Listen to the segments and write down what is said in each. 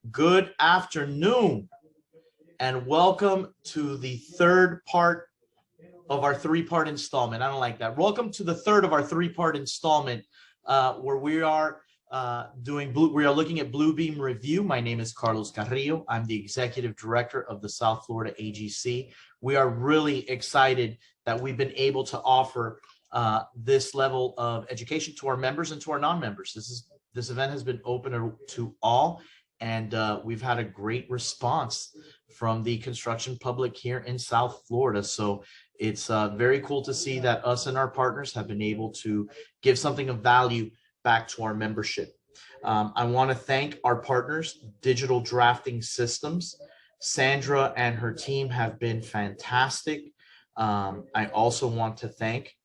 Good afternoon, and welcome to the third part of our three-part installment. I don't like that. Welcome to the third of our three-part installment, where we are looking at Bluebeam review. My name is Carlos Carrillo. I'm the executive director of the South Florida AGC. We are really excited that we've been able to offer this level of education to our members and to our non-members. This event has been open to all, and we've had a great response from the construction public here in South Florida. So it's very cool to see that us and our partners have been able to give something of value back to our membership. I want to thank our partners, Digital Drafting Systems. Sandra and her team have been fantastic. I also want to thank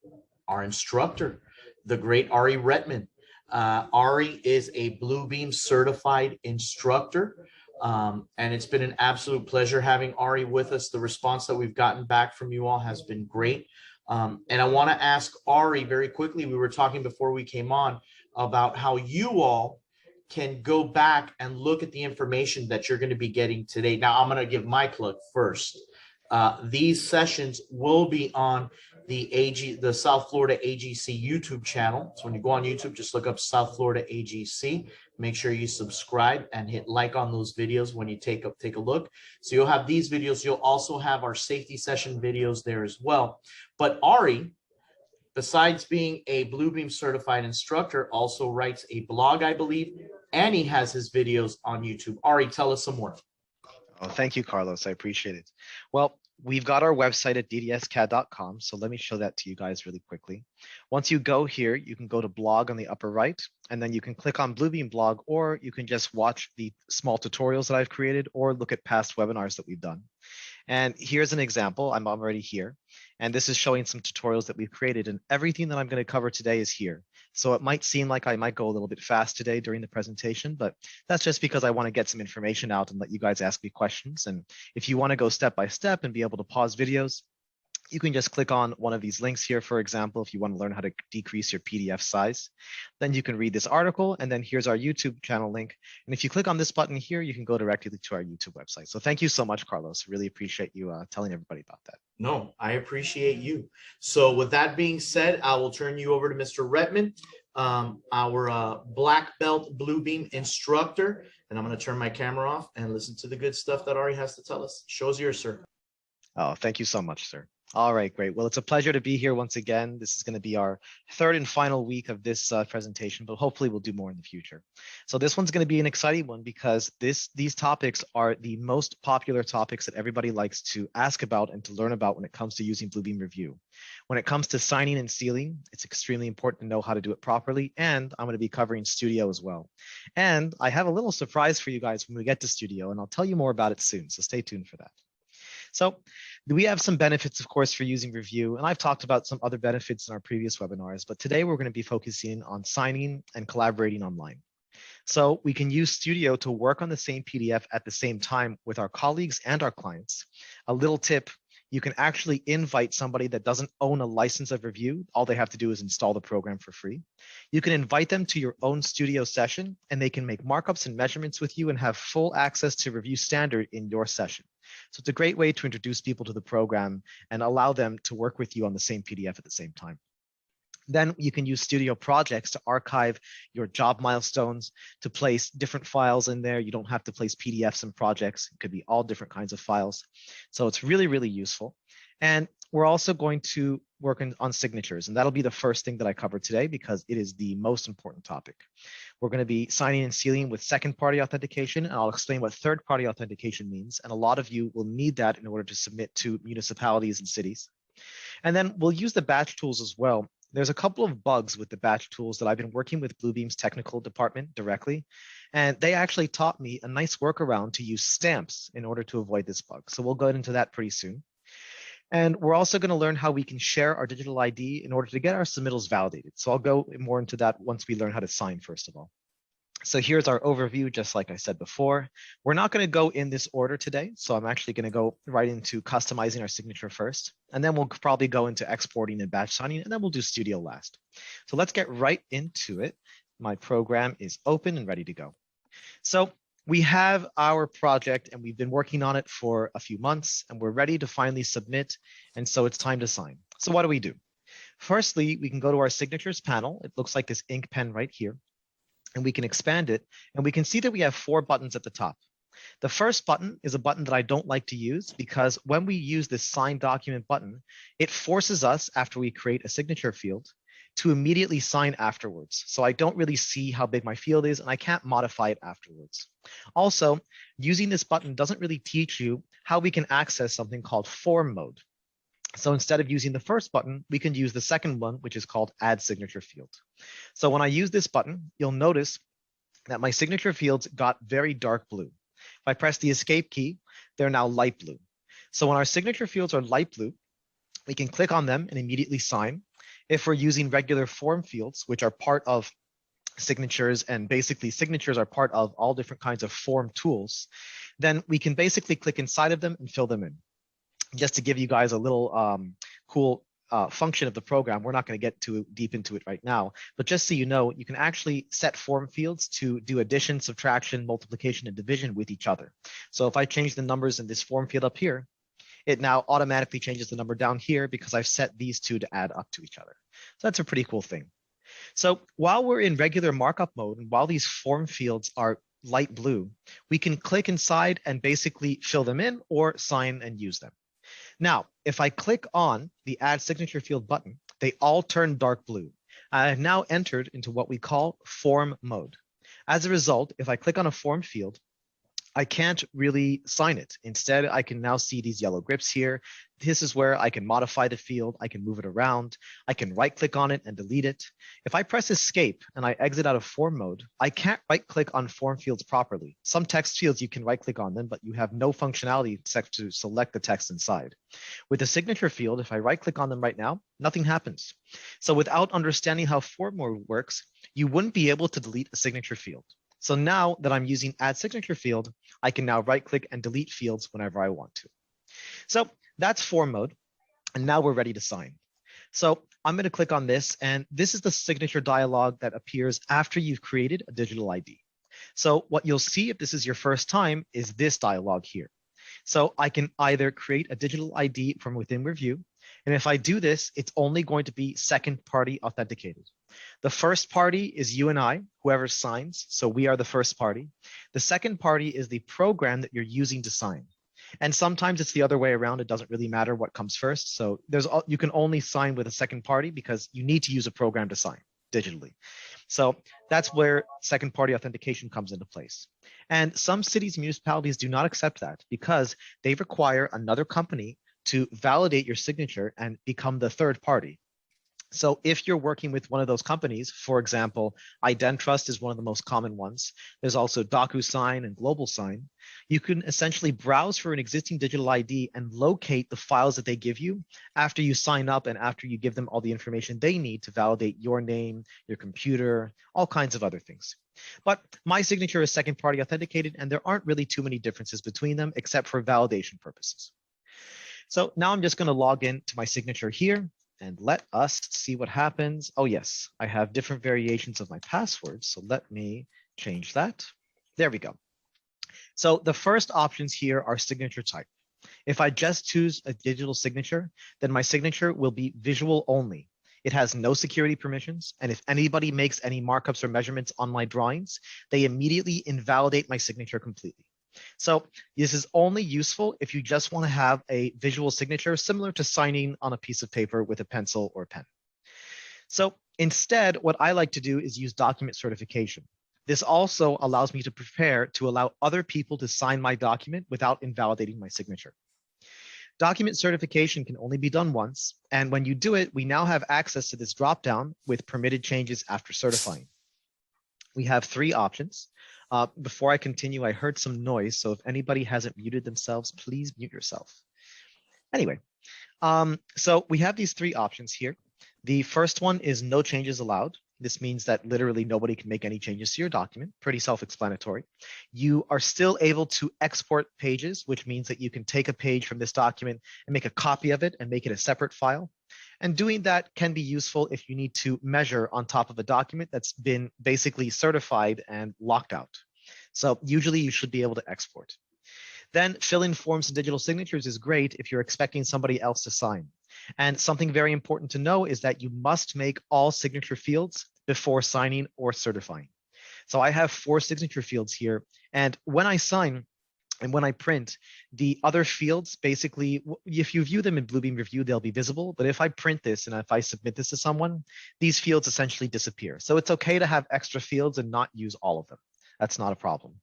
our instructor, the great Ari Retman. Ari is a Bluebeam certified instructor, and it's been an absolute pleasure having Ari with us. The response that we've gotten back from you all has been great. And I want to ask Ari very quickly, we were talking before we came on about how you all can go back and look at the information that you're going to be getting today. Now, I'm going to give my plug first. These sessions will be on the South Florida AGC YouTube channel. So when you go on YouTube, just look up South Florida AGC. Make sure you subscribe and hit like on those videos when you take a look. So you'll have these videos. You'll also have our safety session videos there as well. But Ari, besides being a Bluebeam certified instructor, also writes a blog, I believe, and he has his videos on YouTube. Ari, tell us some more. Oh, thank you, Carlos. I appreciate it. Well, we've got our website at ddscad.com. So let me show that to you guys really quickly. Once you go here, you can go to blog on the upper right, and then you can click on Bluebeam blog, or you can just watch the small tutorials that I've created or look at past webinars that we've done. And here's an example. I'm already here. And this is showing some tutorials that we've created, and everything that I'm going to cover today is here. So it might seem like I might go a little bit fast today during the presentation, but that's just because I want to get some information out and let you guys ask me questions. And if you want to go step by step and be able to pause videos, you can just click on one of these links here, for example, if you want to learn how to decrease your PDF size. Then you can read this article, and then here's our YouTube channel link. And if you click on this button here, you can go directly to our YouTube website. So thank you so much, Carlos. Really appreciate you telling everybody about that. No, I appreciate you. So with that being said, I will turn you over to Mr. Retman, our black belt Bluebeam instructor. And I'm going to turn my camera off and listen to the good stuff that Ari has to tell us. Show's yours, sir. Oh, thank you so much, sir. All right, great. Well, it's a pleasure to be here once again. This is going to be our third and final week of this presentation, but hopefully we'll do more in the future. So this one's going to be an exciting one because these topics are the most popular topics that everybody likes to ask about and to learn about when it comes to using Bluebeam Review. When it comes to signing and sealing, it's extremely important to know how to do it properly, and I'm going to be covering Studio as well. And I have a little surprise for you guys when we get to Studio, and I'll tell you more about it soon, so stay tuned for that. So we have some benefits, of course, for using Review, and I've talked about some other benefits in our previous webinars, but today we're going to be focusing on signing and collaborating online. So we can use Studio to work on the same PDF at the same time with our colleagues and our clients. A little tip, you can actually invite somebody that doesn't own a license of Review. All they have to do is install the program for free. You can invite them to your own Studio session, and they can make markups and measurements with you and have full access to Review Standard in your session. So it's a great way to introduce people to the program and allow them to work with you on the same PDF at the same time. Then you can use Studio Projects to archive your job milestones, to place different files in there. You don't have to place PDFs and projects. It could be all different kinds of files. So it's really, really useful. And we're also going to work on signatures, and that'll be the first thing that I cover today because it is the most important topic. We're going to be signing and sealing with second-party authentication, and I'll explain what third-party authentication means. And a lot of you will need that in order to submit to municipalities and cities. And then we'll use the batch tools as well. There's a couple of bugs with the batch tools that I've been working with Bluebeam's technical department directly, and they actually taught me a nice workaround to use stamps in order to avoid this bug. So we'll go into that pretty soon. And we're also going to learn how we can share our digital ID in order to get our submittals validated. So I'll go more into that once we learn how to sign, first of all. So here's our overview, just like I said before. We're not going to go in this order today, so I'm actually going to go right into customizing our signature first, and then we'll probably go into exporting and batch signing, and then we'll do Studio last. So let's get right into it. My program is open and ready to go. So we have our project and we've been working on it for a few months and we're ready to finally submit. And so it's time to sign. So what do we do? Firstly, we can go to our signatures panel. It looks like this ink pen right here, and we can expand it. And we can see that we have 4 buttons at the top. The first button is a button that I don't like to use because when we use this sign document button, it forces us, after we create a signature field, to immediately sign afterwards. So I don't really see how big my field is and I can't modify it afterwards. Also, using this button doesn't really teach you how we can access something called form mode. So instead of using the first button, we can use the second one, which is called add signature field. So when I use this button, you'll notice that my signature fields got very dark blue. If I press the escape key, they're now light blue. So when our signature fields are light blue, we can click on them and immediately sign. If we're using regular form fields, which are part of signatures, and basically signatures are part of all different kinds of form tools, then we can basically click inside of them and fill them in. Just to give you guys a little cool function of the program, we're not going to get too deep into it right now, but just so you know, you can actually set form fields to do addition, subtraction, multiplication, and division with each other. So if I change the numbers in this form field up here, it now automatically changes the number down here because I've set these two to add up to each other. So that's a pretty cool thing. So while we're in regular markup mode, and while these form fields are light blue, we can click inside and basically fill them in or sign and use them. Now, if I click on the Add Signature Field button, they all turn dark blue. I have now entered into what we call form mode. As a result, if I click on a form field, I can't really sign it. Instead, I can now see these yellow grips here. This is where I can modify the field. I can move it around. I can right-click on it and delete it. If I press escape and I exit out of form mode, I can't right-click on form fields properly. Some text fields, you can right-click on them, but you have no functionality except to select the text inside. With the signature field, if I right-click on them right now, nothing happens. So without understanding how form mode works, you wouldn't be able to delete a signature field. So now that I'm using Add Signature Field, I can now right-click and delete fields whenever I want to. So that's form mode, and now we're ready to sign. So I'm going to click on this, and this is the signature dialog that appears after you've created a digital ID. So what you'll see if this is your first time is this dialog here. So I can either create a digital ID from within Review, and if I do this, it's only going to be second-party authenticated. The first party is you and I, whoever signs, so we are the first party. The second party is the program that you're using to sign. And sometimes it's the other way around. It doesn't really matter what comes first. So you can only sign with a second party because you need to use a program to sign digitally. So that's where second party authentication comes into place. And some cities and municipalities do not accept that because they require another company to validate your signature and become the third party. So if you're working with one of those companies, for example, IdenTrust is one of the most common ones. There's also DocuSign and GlobalSign. You can essentially browse for an existing digital ID and locate the files that they give you after you sign up and after you give them all the information they need to validate your name, your computer, all kinds of other things. But my signature is second party authenticated, and there aren't really too many differences between them except for validation purposes. So now I'm just going to log in to my signature here. And let us see what happens. Oh, yes, I have different variations of my password. So let me change that. There we go. So the first options here are signature type. If I just choose a digital signature, then my signature will be visual only. It has no security permissions. And if anybody makes any markups or measurements on my drawings, they immediately invalidate my signature completely. So this is only useful if you just want to have a visual signature similar to signing on a piece of paper with a pencil or pen. So instead, what I like to do is use document certification. This also allows me to prepare to allow other people to sign my document without invalidating my signature. Document certification can only be done once. And when you do it, we now have access to this dropdown with permitted changes after certifying. We have 3 options. Before I continue, I heard some noise. So if anybody hasn't muted themselves, please mute yourself. Anyway, so we have these 3 options here. The first one is no changes allowed. This means that literally nobody can make any changes to your document. Pretty self-explanatory. You are still able to export pages, which means that you can take a page from this document and make a copy of it and make it a separate file. And doing that can be useful if you need to measure on top of a document that's been basically certified and locked out. So usually you should be able to export. Then fill in forms and digital signatures is great if you're expecting somebody else to sign. And something very important to know is that you must make all signature fields before signing or certifying. So I have 4 signature fields here. And when I sign and when I print, the other fields, basically, if you view them in Bluebeam Review, they'll be visible. But if I print this and if I submit this to someone, these fields essentially disappear. So it's okay to have extra fields and not use all of them. That's not a problem.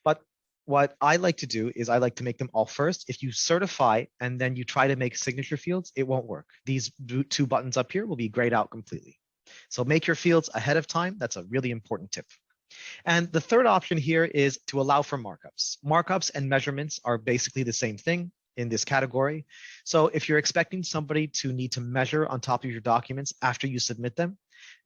But what I like to do is I like to make them all first. If you certify and then you try to make signature fields, it won't work. These 2 buttons up here will be grayed out completely. So make your fields ahead of time. That's a really important tip. And the third option here is to allow for markups. Markups and measurements are basically the same thing in this category. So if you're expecting somebody to need to measure on top of your documents after you submit them,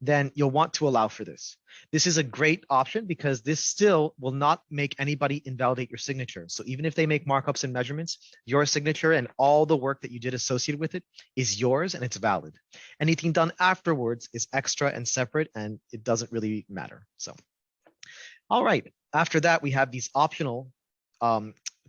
then you'll want to allow for this. This is a great option because this still will not make anybody invalidate your signature. So even if they make markups and measurements, your signature and all the work that you did associated with it is yours and it's valid. Anything done afterwards is extra and separate and it doesn't really matter. So, all right. After that, we have these optional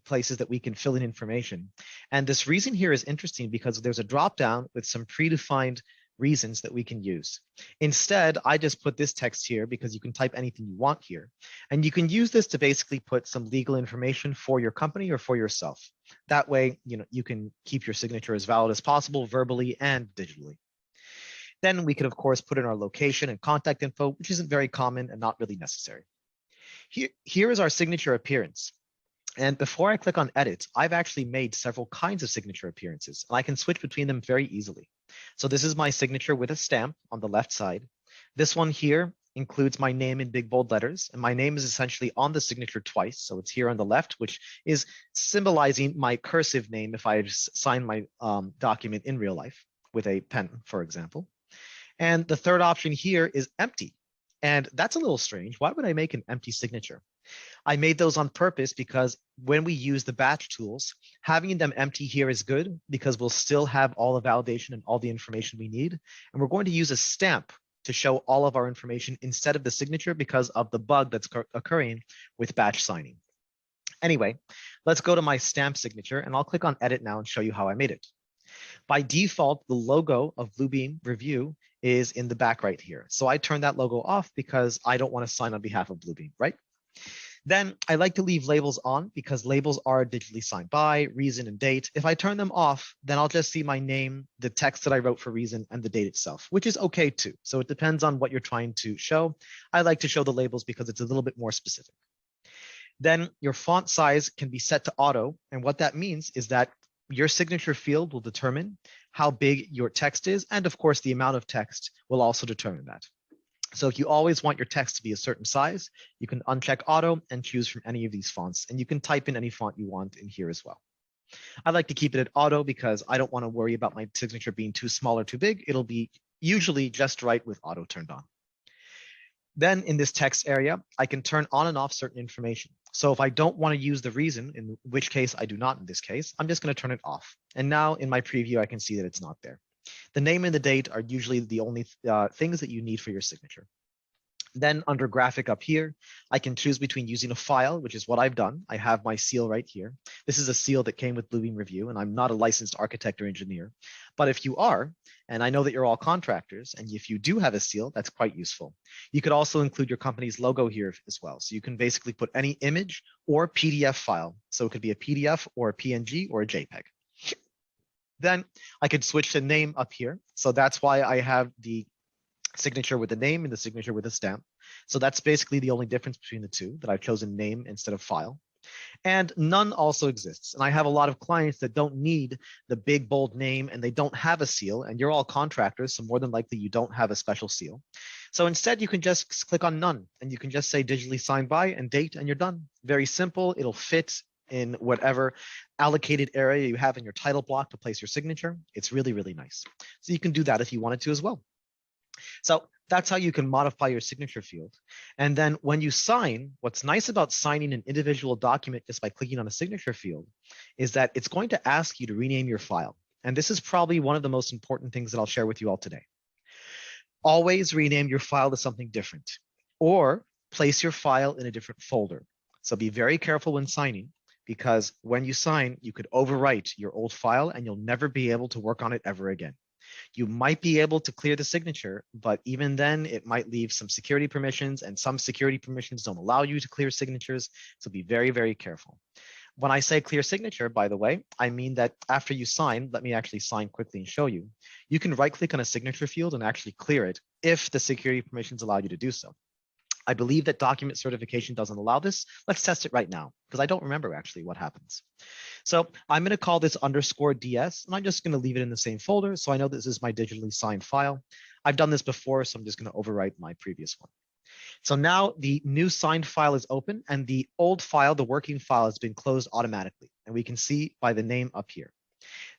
places that we can fill in information. And this reason here is interesting because there's a drop down with some predefined reasons that we can use. Instead, I just put this text here because you can type anything you want here. And you can use this to basically put some legal information for your company or for yourself. That way, you can keep your signature as valid as possible, verbally and digitally. Then we could, of course, put in our location and contact info, which isn't very common and not really necessary. Here is our signature appearance. And before I click on edit, I've actually made several kinds of signature appearances, and I can switch between them very easily. So this is my signature with a stamp on the left side. This one here includes my name in big bold letters, and my name is essentially on the signature twice. So it's here on the left, which is symbolizing my cursive name if I sign my document in real life with a pen, for example. And the third option here is empty. And that's a little strange. Why would I make an empty signature? I made those on purpose because when we use the batch tools, having them empty here is good because we'll still have all the validation and all the information we need. And we're going to use a stamp to show all of our information instead of the signature because of the bug that's occurring with batch signing. Anyway, let's go to my stamp signature and I'll click on edit now and show you how I made it. By default, the logo of Bluebeam Review is in the back right here. So I turn that logo off because I don't want to sign on behalf of Bluebeam, right? Then I like to leave labels on because labels are digitally signed by, reason, and date. If I turn them off, then I'll just see my name, the text that I wrote for reason, and the date itself, which is okay too. So it depends on what you're trying to show. I like to show the labels because it's a little bit more specific. Then your font size can be set to auto. And what that means is that your signature field will determine how big your text is. And of course, the amount of text will also determine that. So if you always want your text to be a certain size, you can uncheck auto and choose from any of these fonts. And you can type in any font you want in here as well. I like to keep it at auto because I don't want to worry about my signature being too small or too big. It'll be usually just right with auto turned on. Then in this text area, I can turn on and off certain information. So if I don't want to use the reason, in which case I do not in this case, I'm just going to turn it off. And now in my preview, I can see that it's not there. The name and the date are usually the only things that you need for your signature. Then under graphic up here, I can choose between using a file, which is what I've done. I have my seal right here. This is a seal that came with Bluebeam Review, and I'm not a licensed architect or engineer. But if you are, and I know that you're all contractors, and if you do have a seal, that's quite useful. You could also include your company's logo here as well. So you can basically put any image or PDF file. So it could be a PDF or a PNG or a JPEG. Then I could switch to name up here. So that's why I have the signature with the name and the signature with a stamp. So that's basically the only difference between the two, that I've chosen name instead of file. And none also exists. And I have a lot of clients that don't need the big bold name and they don't have a seal, and you're all contractors, so more than likely you don't have a special seal. So instead you can just click on none and you can just say digitally signed by and date and you're done. Very simple. It'll fit in whatever allocated area you have in your title block to place your signature. It's really, really nice. So you can do that if you wanted to as well. So that's how you can modify your signature field. And then when you sign, what's nice about signing an individual document just by clicking on a signature field is that it's going to ask you to rename your file. And this is probably one of the most important things that I'll share with you all today. Always rename your file to something different or place your file in a different folder. So be very careful when signing, because when you sign, you could overwrite your old file and you'll never be able to work on it ever again. You might be able to clear the signature, but even then it might leave some security permissions, and some security permissions don't allow you to clear signatures. So be very, very careful. When I say clear signature, by the way, I mean that after you sign, let me actually sign quickly and show you. You can right click on a signature field and actually clear it if the security permissions allow you to do so. I believe that document certification doesn't allow this. Let's test it right now, because I don't remember actually what happens. So I'm going to call this _DS, and I'm just going to leave it in the same folder. So I know this is my digitally signed file. I've done this before, so I'm just going to overwrite my previous one. So now the new signed file is open, and the old file, the working file, has been closed automatically. And we can see by the name up here.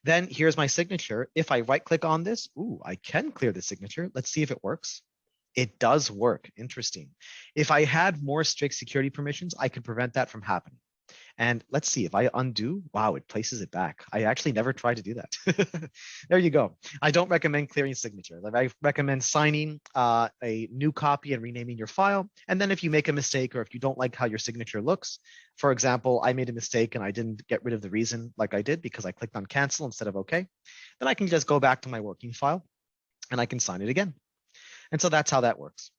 Then here's my signature. If I right click on this, ooh, I can clear the signature. Let's see if it works. It does work. Interesting. If I had more strict security permissions, I could prevent that from happening. And let's see if I undo, wow, it places it back. I actually never tried to do that. There you go. I don't recommend clearing signatures. I recommend signing a new copy and renaming your file. And then if you make a mistake, or if you don't like how your signature looks, for example, I made a mistake and I didn't get rid of the reason like I did because I clicked on cancel instead of okay, then I can just go back to my working file and I can sign it again. And so that's how that works.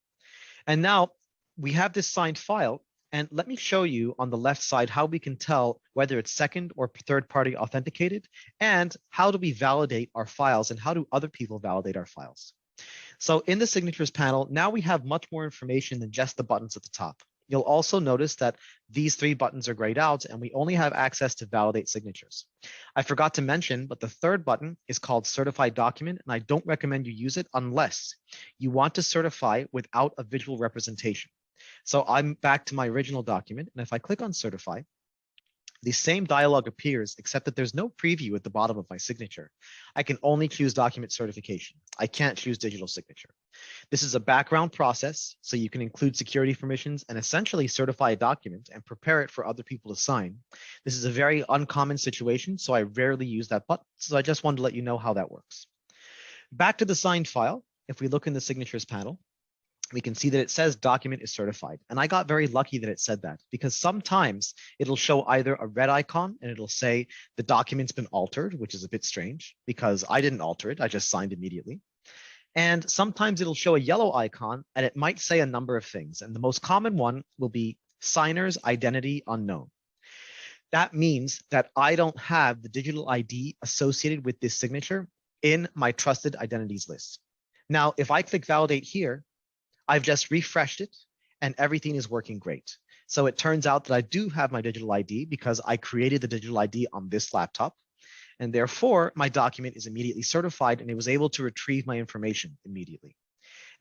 And now we have this signed file. And let me show you on the left side how we can tell whether it's second or third party authenticated, and how do we validate our files, and how do other people validate our files. So in the signatures panel, now we have much more information than just the buttons at the top. You'll also notice that these 3 buttons are grayed out, and we only have access to validate signatures. I forgot to mention, but the third button is called certified document, and I don't recommend you use it unless you want to certify without a visual representation. So I'm back to my original document, and if I click on certify, the same dialog appears, except that there's no preview at the bottom of my signature. I can only choose document certification. I can't choose digital signature. This is a background process, so you can include security permissions and essentially certify a document and prepare it for other people to sign. This is a very uncommon situation, so I rarely use that button. So I just wanted to let you know how that works. Back to the signed file, if we look in the signatures panel, we can see that it says document is certified. And I got very lucky that it said that, because sometimes it'll show either a red icon and it'll say the document's been altered, which is a bit strange because I didn't alter it. I just signed immediately. And sometimes it'll show a yellow icon and it might say a number of things. And the most common one will be signer's identity unknown. That means that I don't have the digital ID associated with this signature in my trusted identities list. Now, if I click validate here, I've just refreshed it and everything is working great. So it turns out that I do have my digital ID because I created the digital ID on this laptop. And therefore, my document is immediately certified and it was able to retrieve my information immediately.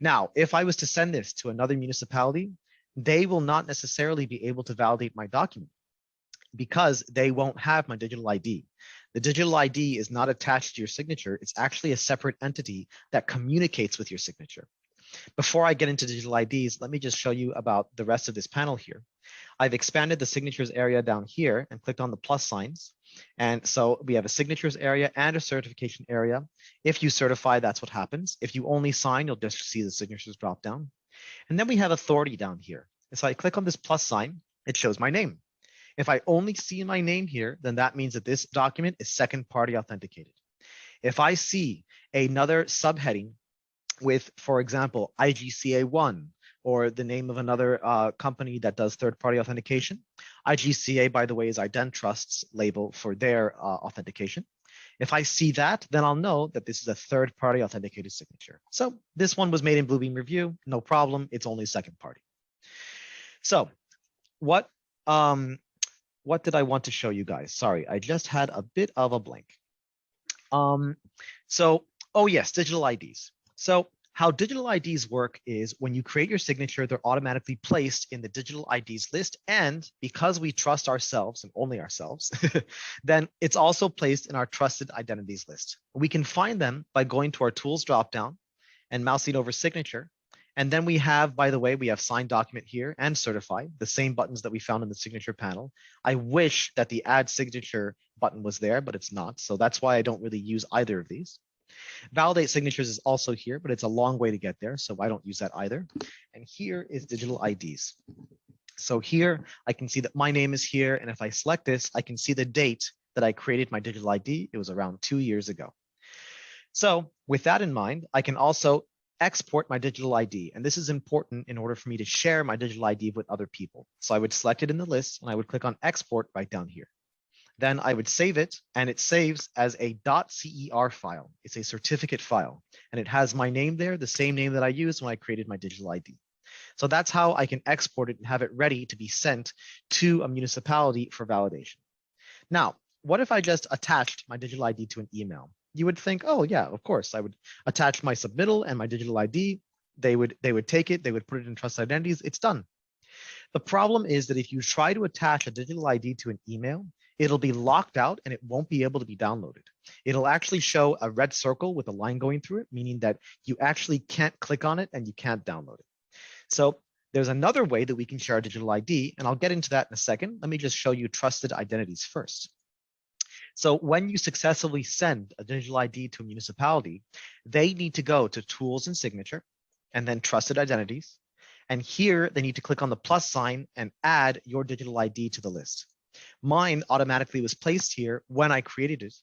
Now, if I was to send this to another municipality, they will not necessarily be able to validate my document because they won't have my digital ID. The digital ID is not attached to your signature. It's actually a separate entity that communicates with your signature. Before I get into digital IDs, let me just show you about the rest of this panel here. I've expanded the signatures area down here and clicked on the plus signs. And so we have a signatures area and a certification area. If you certify, that's what happens. If you only sign, you'll just see the signatures drop down. And then we have authority down here. And so I click on this plus sign, it shows my name. If I only see my name here, then that means that this document is second party authenticated. If I see another subheading with, for example, IGCA1 or the name of another company that does third-party authentication. IGCA, by the way, is IdenTrust's label for their authentication. If I see that, then I'll know that this is a third-party authenticated signature. So this one was made in Bluebeam Review, no problem. It's only second party. So what did I want to show you guys? Sorry, I just had a bit of a blank. Oh yes, digital IDs. So how digital IDs work is when you create your signature, they're automatically placed in the digital IDs list. And because we trust ourselves and only ourselves, then it's also placed in our trusted identities list. We can find them by going to our tools dropdown and mousing over signature. And then we have, by the way, we have signed document here and certify, the same buttons that we found in the signature panel. I wish that the add signature button was there, but it's not. So that's why I don't really use either of these. Validate signatures is also here, but it's a long way to get there, so I don't use that either. And here is digital IDs. So here I can see that my name is here. And if I select this, I can see the date that I created my digital ID. It was around 2 years ago. So with that in mind, I can also export my digital ID. And this is important in order for me to share my digital ID with other people. So I would select it in the list and I would click on export right down here. Then I would save it, and it saves as a .cer file. It's a certificate file, and it has my name there, the same name that I used when I created my digital ID. So that's how I can export it and have it ready to be sent to a municipality for validation. Now, what if I just attached my digital ID to an email? You would think, oh yeah, of course, I would attach my submittal and my digital ID. They would take it, they would put it in trusted identities, it's done. The problem is that if you try to attach a digital ID to an email, it'll be locked out and it won't be able to be downloaded. It'll actually show a red circle with a line going through it, meaning that you actually can't click on it and you can't download it. So there's another way that we can share a digital ID, and I'll get into that in a second. Let me just show you trusted identities first. So when you successfully send a digital ID to a municipality, they need to go to Tools and Signature, and then Trusted Identities. And here they need to click on the plus sign and add your digital ID to the list. Mine automatically was placed here when I created it,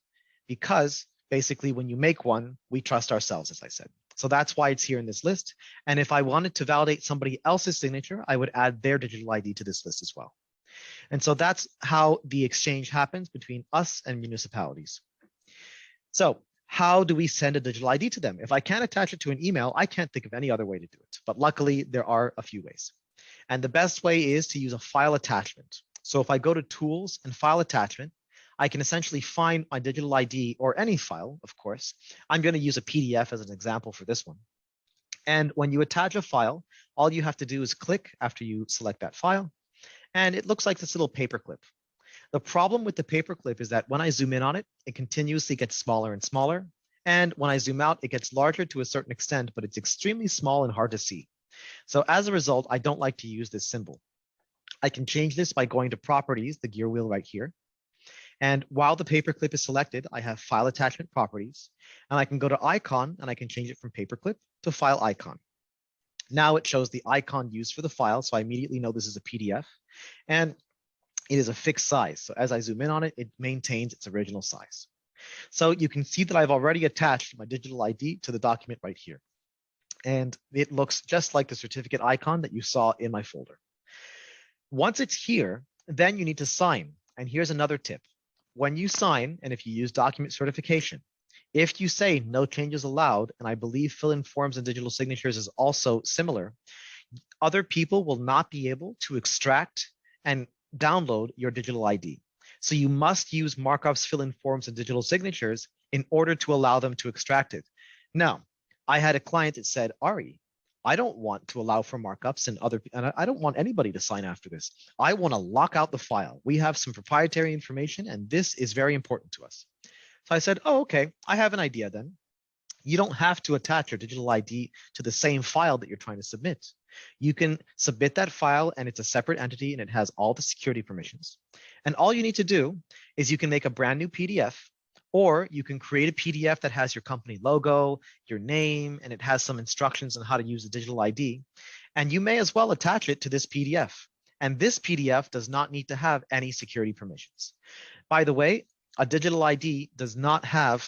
because basically when you make one, we trust ourselves, as I said. So that's why it's here in this list. And if I wanted to validate somebody else's signature, I would add their digital ID to this list as well. And so that's how the exchange happens between us and municipalities. So how do we send a digital ID to them? If I can't attach it to an email, I can't think of any other way to do it. But luckily, there are a few ways. And the best way is to use a file attachment. So if I go to Tools and File Attachment, I can essentially find my digital ID, or any file, of course. I'm going to use a PDF as an example for this one. And when you attach a file, all you have to do is click after you select that file. And it looks like this little paperclip. The problem with the paperclip is that when I zoom in on it, it continuously gets smaller and smaller. And when I zoom out, it gets larger to a certain extent, but it's extremely small and hard to see. So as a result, I don't like to use this symbol. I can change this by going to Properties, the gear wheel right here. And while the paperclip is selected, I have File Attachment Properties. And I can go to Icon, and I can change it from paperclip to File Icon. Now it shows the icon used for the file, so I immediately know this is a PDF. And it is a fixed size. So as I zoom in on it, it maintains its original size. So you can see that I've already attached my digital ID to the document right here. And it looks just like the certificate icon that you saw in my folder. Once it's here, then you need to sign. And here's another tip. When you sign, and if you use document certification, if you say no changes allowed, and I believe fill-in forms and digital signatures is also similar, other people will not be able to extract and download your digital ID. So you must use markups, fill-in forms, and digital signatures in order to allow them to extract it. Now, I had a client that said, Ari, I don't want to allow for markups and I don't want anybody to sign after this. I want to lock out the file. We have some proprietary information, and this is very important to us. So I said, oh, okay, I have an idea then. You don't have to attach your digital ID to the same file that you're trying to submit. You can submit that file, and it's a separate entity, and it has all the security permissions. And all you need to do is you can make a brand new PDF, or you can create a PDF that has your company logo, your name, and it has some instructions on how to use the digital ID. And you may as well attach it to this PDF. And this PDF does not need to have any security permissions. By the way, a digital ID does not have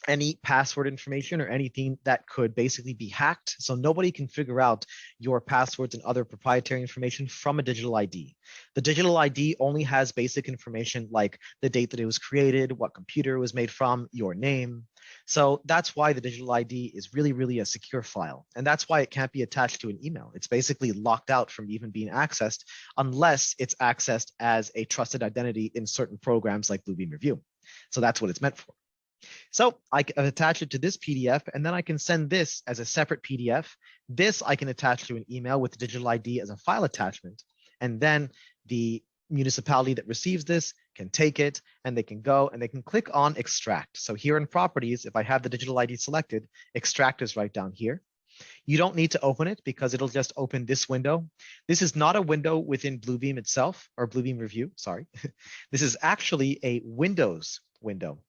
any password information or anything that could basically be hacked. So nobody can figure out your passwords and other proprietary information from a digital ID. The digital ID only has basic information like the date that it was created, what computer it was made from, your name. So that's why the digital ID is really, really a secure file. And that's why it can't be attached to an email. It's basically locked out from even being accessed unless it's accessed as a trusted identity in certain programs like Bluebeam Review. So that's what it's meant for. So I can attach it to this PDF, and then I can send this as a separate PDF. This I can attach to an email with the digital ID as a file attachment. And then the municipality that receives this can take it, and they can go and they can click on extract. So here in properties, if I have the digital ID selected, extract is right down here. You don't need to open it because it'll just open this window. This is not a window within Bluebeam itself, or Bluebeam Review, sorry. This is actually a Windows window.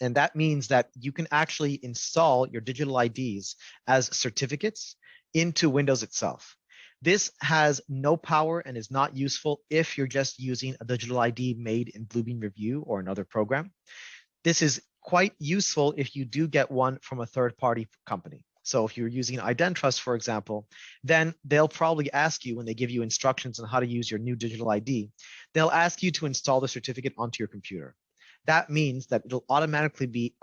And that means that you can actually install your digital IDs as certificates into Windows itself. This has no power and is not useful if you're just using a digital ID made in Bluebeam Review or another program. This is quite useful if you do get one from a third-party company. So if you're using IdenTrust, for example, then they'll probably ask you when they give you instructions on how to use your new digital ID, they'll ask you to install the certificate onto your computer. That means that it'll automatically be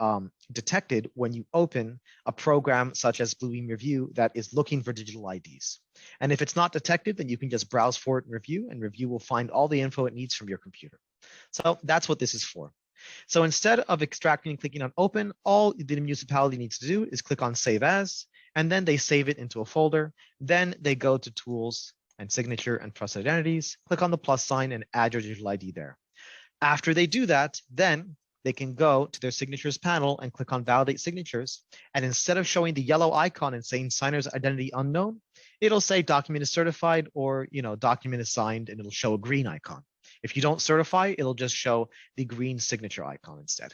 detected when you open a program such as Bluebeam Review that is looking for digital IDs. And if it's not detected, then you can just browse for it in Review, and Review will find all the info it needs from your computer. So that's what this is for. So instead of extracting and clicking on open, all the municipality needs to do is click on save as, and then they save it into a folder. Then they go to tools and signature and trusted identities, click on the plus sign and add your digital ID there. After they do that, then they can go to their signatures panel and click on validate signatures. And instead of showing the yellow icon and saying signer's identity unknown, it'll say document is certified or document is signed, and it'll show a green icon. If you don't certify, it'll just show the green signature icon instead.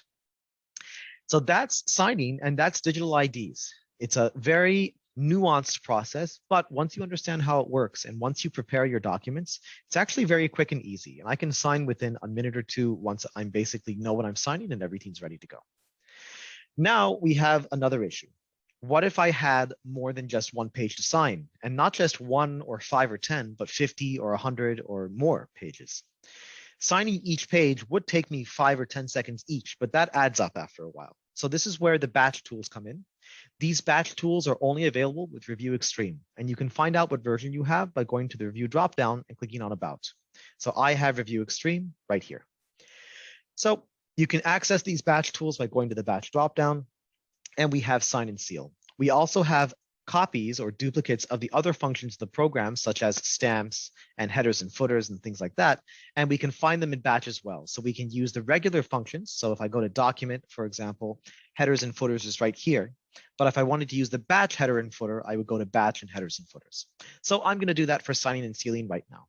So that's signing, and that's digital IDs. It's a very nuanced process, but once you understand how it works and once you prepare your documents, it's actually very quick and easy. And I can sign within a minute or two once I basically know what I'm signing and everything's ready to go. Now we have another issue. What if I had more than just one page to sign, and not just 1 or 5 or 10, but 50 or 100 or more pages? Signing each page would take me 5 or 10 seconds each, but that adds up after a while. So this is where the batch tools come in. These batch tools are only available with Review Extreme, and you can find out what version you have by going to the Review dropdown and clicking on About. So I have Review Extreme right here. So you can access these batch tools by going to the batch dropdown, and we have Sign and Seal. We also have copies or duplicates of the other functions of the program, such as stamps and headers and footers and things like that. And we can find them in batch as well. So we can use the regular functions. So if I go to document, for example, headers and footers is right here. But if I wanted to use the batch header and footer, I would go to batch and headers and footers. So I'm going to do that for signing and sealing right now.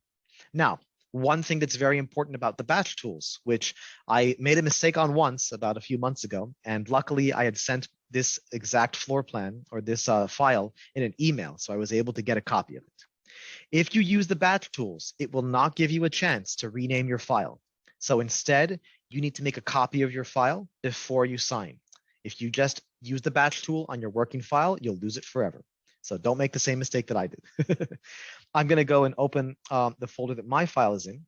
Now, one thing that's very important about the batch tools, which I made a mistake on once about a few months ago, and luckily I had sent this exact floor plan or this file in an email, so I was able to get a copy of it. If you use the batch tools, it will not give you a chance to rename your file. So instead, you need to make a copy of your file before you sign. If you just use the batch tool on your working file, you'll lose it forever. So don't make the same mistake that I did. I'm going to go and open the folder that my file is in.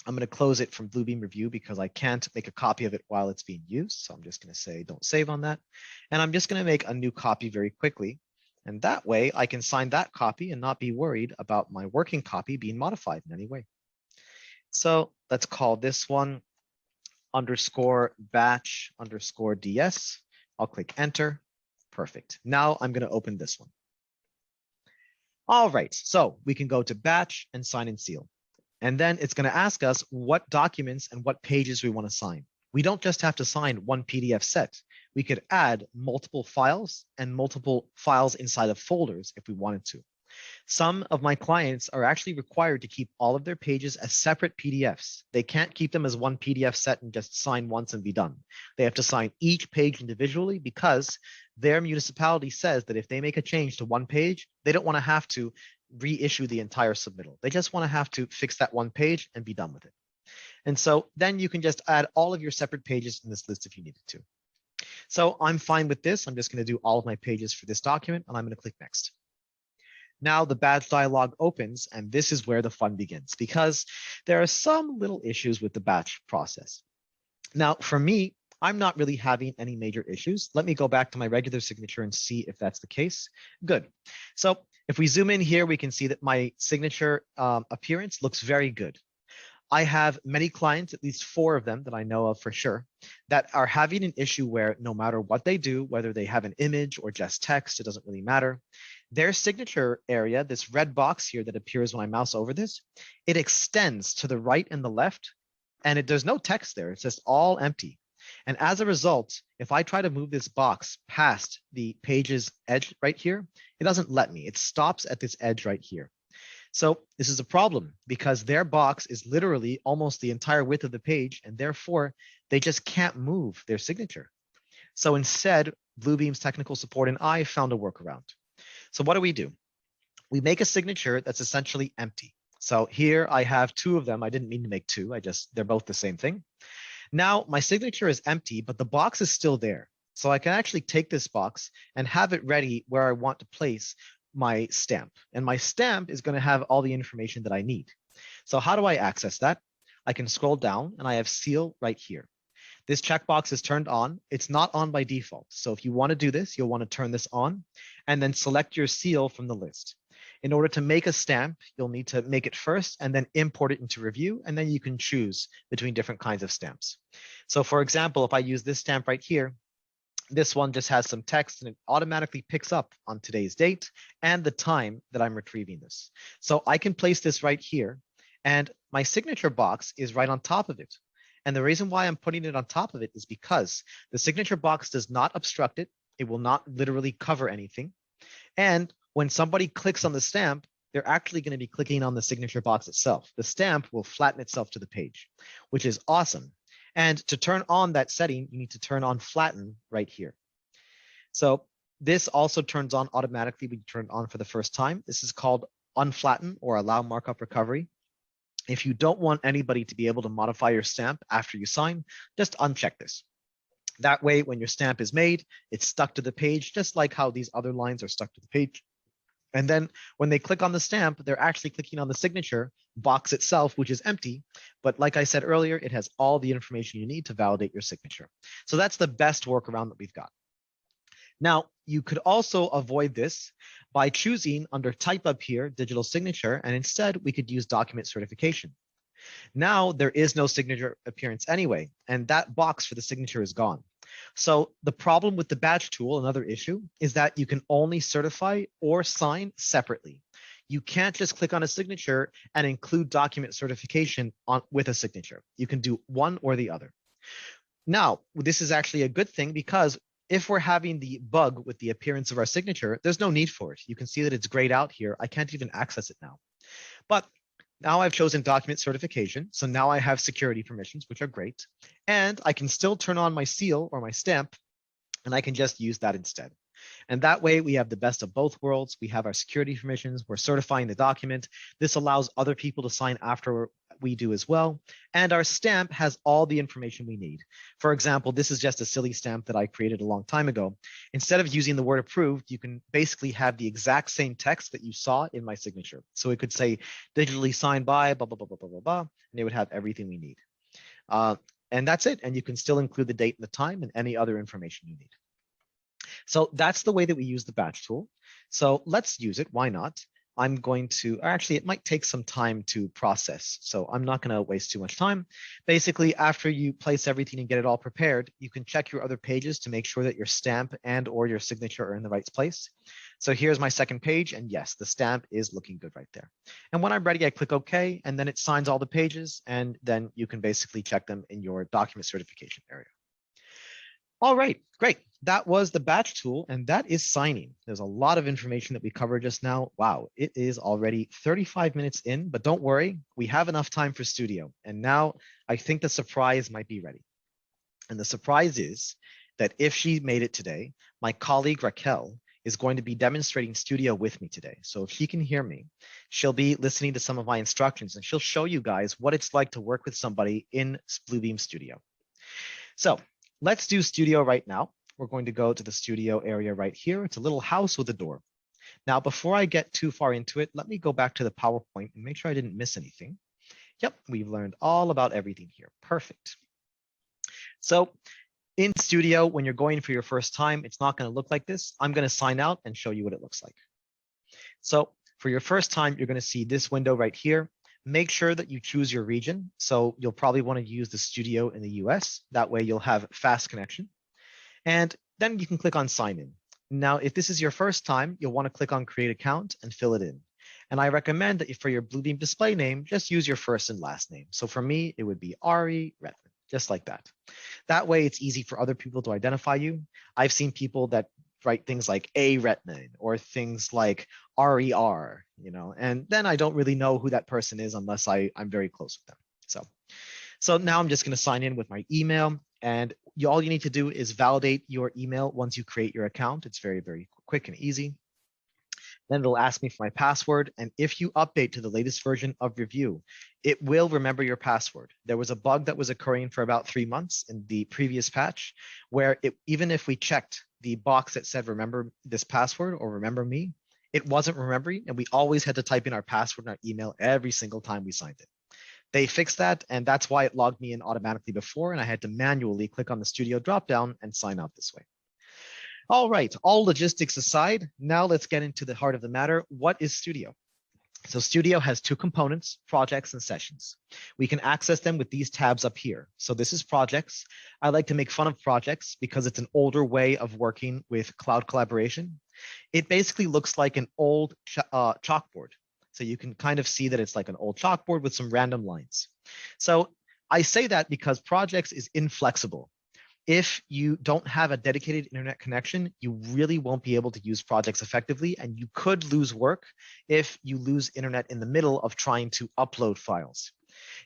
I'm going to close it from Bluebeam Review because I can't make a copy of it while it's being used. So I'm just going to say don't save on that. And I'm just going to make a new copy very quickly. And that way I can sign that copy and not be worried about my working copy being modified in any way. So let's call this one underscore batch underscore DS. I'll click enter. Perfect. Now I'm going to open this one. All right, so we can go to batch and sign and seal. And then it's going to ask us what documents and what pages we want to sign. We don't just have to sign one PDF set. We could add multiple files and multiple files inside of folders if we wanted to. Some of my clients are actually required to keep all of their pages as separate PDFs. They can't keep them as one PDF set and just sign once and be done. They have to sign each page individually because their municipality says that if they make a change to one page, they don't want to have to reissue the entire submittal. They just want to have to fix that one page and be done with it. And so then you can just add all of your separate pages in this list if you needed to. So I'm fine with this. I'm just going to do all of my pages for this document, and I'm going to click next. Now the badge dialog opens, and this is where the fun begins because there are some little issues with the batch process. Now, for me, I'm not really having any major issues. Let me go back to my regular signature and see if that's the case. Good. So if we zoom in here, we can see that my signature appearance looks very good. I have many clients, at least 4 of them that I know of for sure, that are having an issue where no matter what they do, whether they have an image or just text, it doesn't really matter. Their signature area, this red box here that appears when I mouse over this, it extends to the right and the left, and there's no text there. It's just all empty. And as a result, if I try to move this box past the page's edge right here, it doesn't let me. It stops at this edge right here. So this is a problem because their box is literally almost the entire width of the page, and therefore they just can't move their signature. So instead, Bluebeam's technical support and I found a workaround. So what do? we make a signature that's essentially empty. So here I have two of them. I didn't mean to make two. They're both the same thing. Now my signature is empty, but the box is still there. So I can actually take this box and have it ready where I want to place my stamp. And my stamp is going to have all the information that I need. So how do I access that? I can scroll down and I have seal right here. This checkbox is turned on. It's not on by default. So if you want to do this, you'll want to turn this on and then select your seal from the list. In order to make a stamp, you'll need to make it first and then import it into review, and then you can choose between different kinds of stamps. So for example, if I use this stamp right here, this one just has some text and it automatically picks up on today's date and the time that I'm retrieving this. So I can place this right here and my signature box is right on top of it. And the reason why I'm putting it on top of it is because the signature box does not obstruct it. It will not literally cover anything. And when somebody clicks on the stamp, they're actually going to be clicking on the signature box itself. The stamp will flatten itself to the page, which is awesome. And to turn on that setting, you need to turn on flatten right here. So this also turns on automatically when you turn it on for the first time. This is called unflatten or allow markup recovery. If you don't want anybody to be able to modify your stamp after you sign, just uncheck this. That way, when your stamp is made, it's stuck to the page, just like how these other lines are stuck to the page. And then when they click on the stamp, they're actually clicking on the signature box itself, which is empty. But like I said earlier, it has all the information you need to validate your signature. So that's the best workaround that we've got. Now, you could also avoid this by choosing under type up here, digital signature, and instead we could use document certification. Now there is no signature appearance anyway, and that box for the signature is gone. So the problem with the badge tool, another issue, is that you can only certify or sign separately. You can't just click on a signature and include document certification with a signature. You can do one or the other. Now, this is actually a good thing because if we're having the bug with the appearance of our signature, there's no need for it. You can see that it's grayed out here. I can't even access it now. But now I've chosen document certification. So now I have security permissions, which are great. And I can still turn on my seal or my stamp, and I can just use that instead. And that way we have the best of both worlds. We have our security permissions. We're certifying the document. This allows other people to sign after we do as well. And our stamp has all the information we need. For example, this is just a silly stamp that I created a long time ago. Instead of using the word approved, you can basically have the exact same text that you saw in my signature. So it could say digitally signed by blah, blah, blah, blah, blah, blah, blah, and it would have everything we need. And that's it. And you can still include the date and the time and any other information you need. So that's the way that we use the batch tool. So let's use it. Why not? I'm going to, actually, it might take some time to process. So I'm not going to waste too much time. Basically, after you place everything and get it all prepared, you can check your other pages to make sure that your stamp and or your signature are in the right place. So here's my second page. And yes, the stamp is looking good right there. And when I'm ready, I click OK, and then it signs all the pages. And then you can basically check them in your document certification area. All right, great. That was the batch tool, and that is signing. There's a lot of information that we covered just now. Wow, it is already 35 minutes in, but don't worry, we have enough time for Studio. And now I think the surprise might be ready. And the surprise is that if she made it today, my colleague Raquel is going to be demonstrating Studio with me today. So if she can hear me, she'll be listening to some of my instructions, and she'll show you guys what it's like to work with somebody in Bluebeam Studio. So let's do Studio right now. We're going to go to the Studio area right here. It's a little house with a door. Now, before I get too far into it, let me go back to the PowerPoint and make sure I didn't miss anything. Yep, we've learned all about everything here. Perfect. So in Studio, when you're going for your first time, it's not going to look like this. I'm going to sign out and show you what it looks like. So for your first time, you're going to see this window right here. Make sure that you choose your region. So you'll probably want to use the Studio in the US. That way you'll have fast connection. And then you can click on sign in. Now, if this is your first time, you'll want to click on create account and fill it in. And I recommend that for your Bluebeam display name, just use your first and last name. So for me, it would be Ari Redman, just like that. That way it's easy for other people to identify you. I've seen people that write things like A Redman or things like RER, and then I don't really know who that person is unless I'm very close with them. So now I'm just going to sign in with my email, and all you need to do is validate your email once you create your account. It's very, very quick and easy. Then it'll ask me for my password. And if you update to the latest version of Review, it will remember your password. There was a bug that was occurring for about 3 months in the previous patch, where even if we checked the box that said, remember this password or remember me, it wasn't remembering. And we always had to type in our password in our email every single time we signed it. They fixed that, and that's why it logged me in automatically before, and I had to manually click on the Studio dropdown and sign out this way. All right, all logistics aside, now let's get into the heart of the matter. What is Studio? So Studio has two components, projects and sessions. We can access them with these tabs up here. So this is projects. I like to make fun of projects because it's an older way of working with cloud collaboration. It basically looks like an old chalkboard. So you can kind of see that it's like an old chalkboard with some random lines. So I say that because projects is inflexible. If you don't have a dedicated internet connection, you really won't be able to use projects effectively, and you could lose work if you lose internet in the middle of trying to upload files.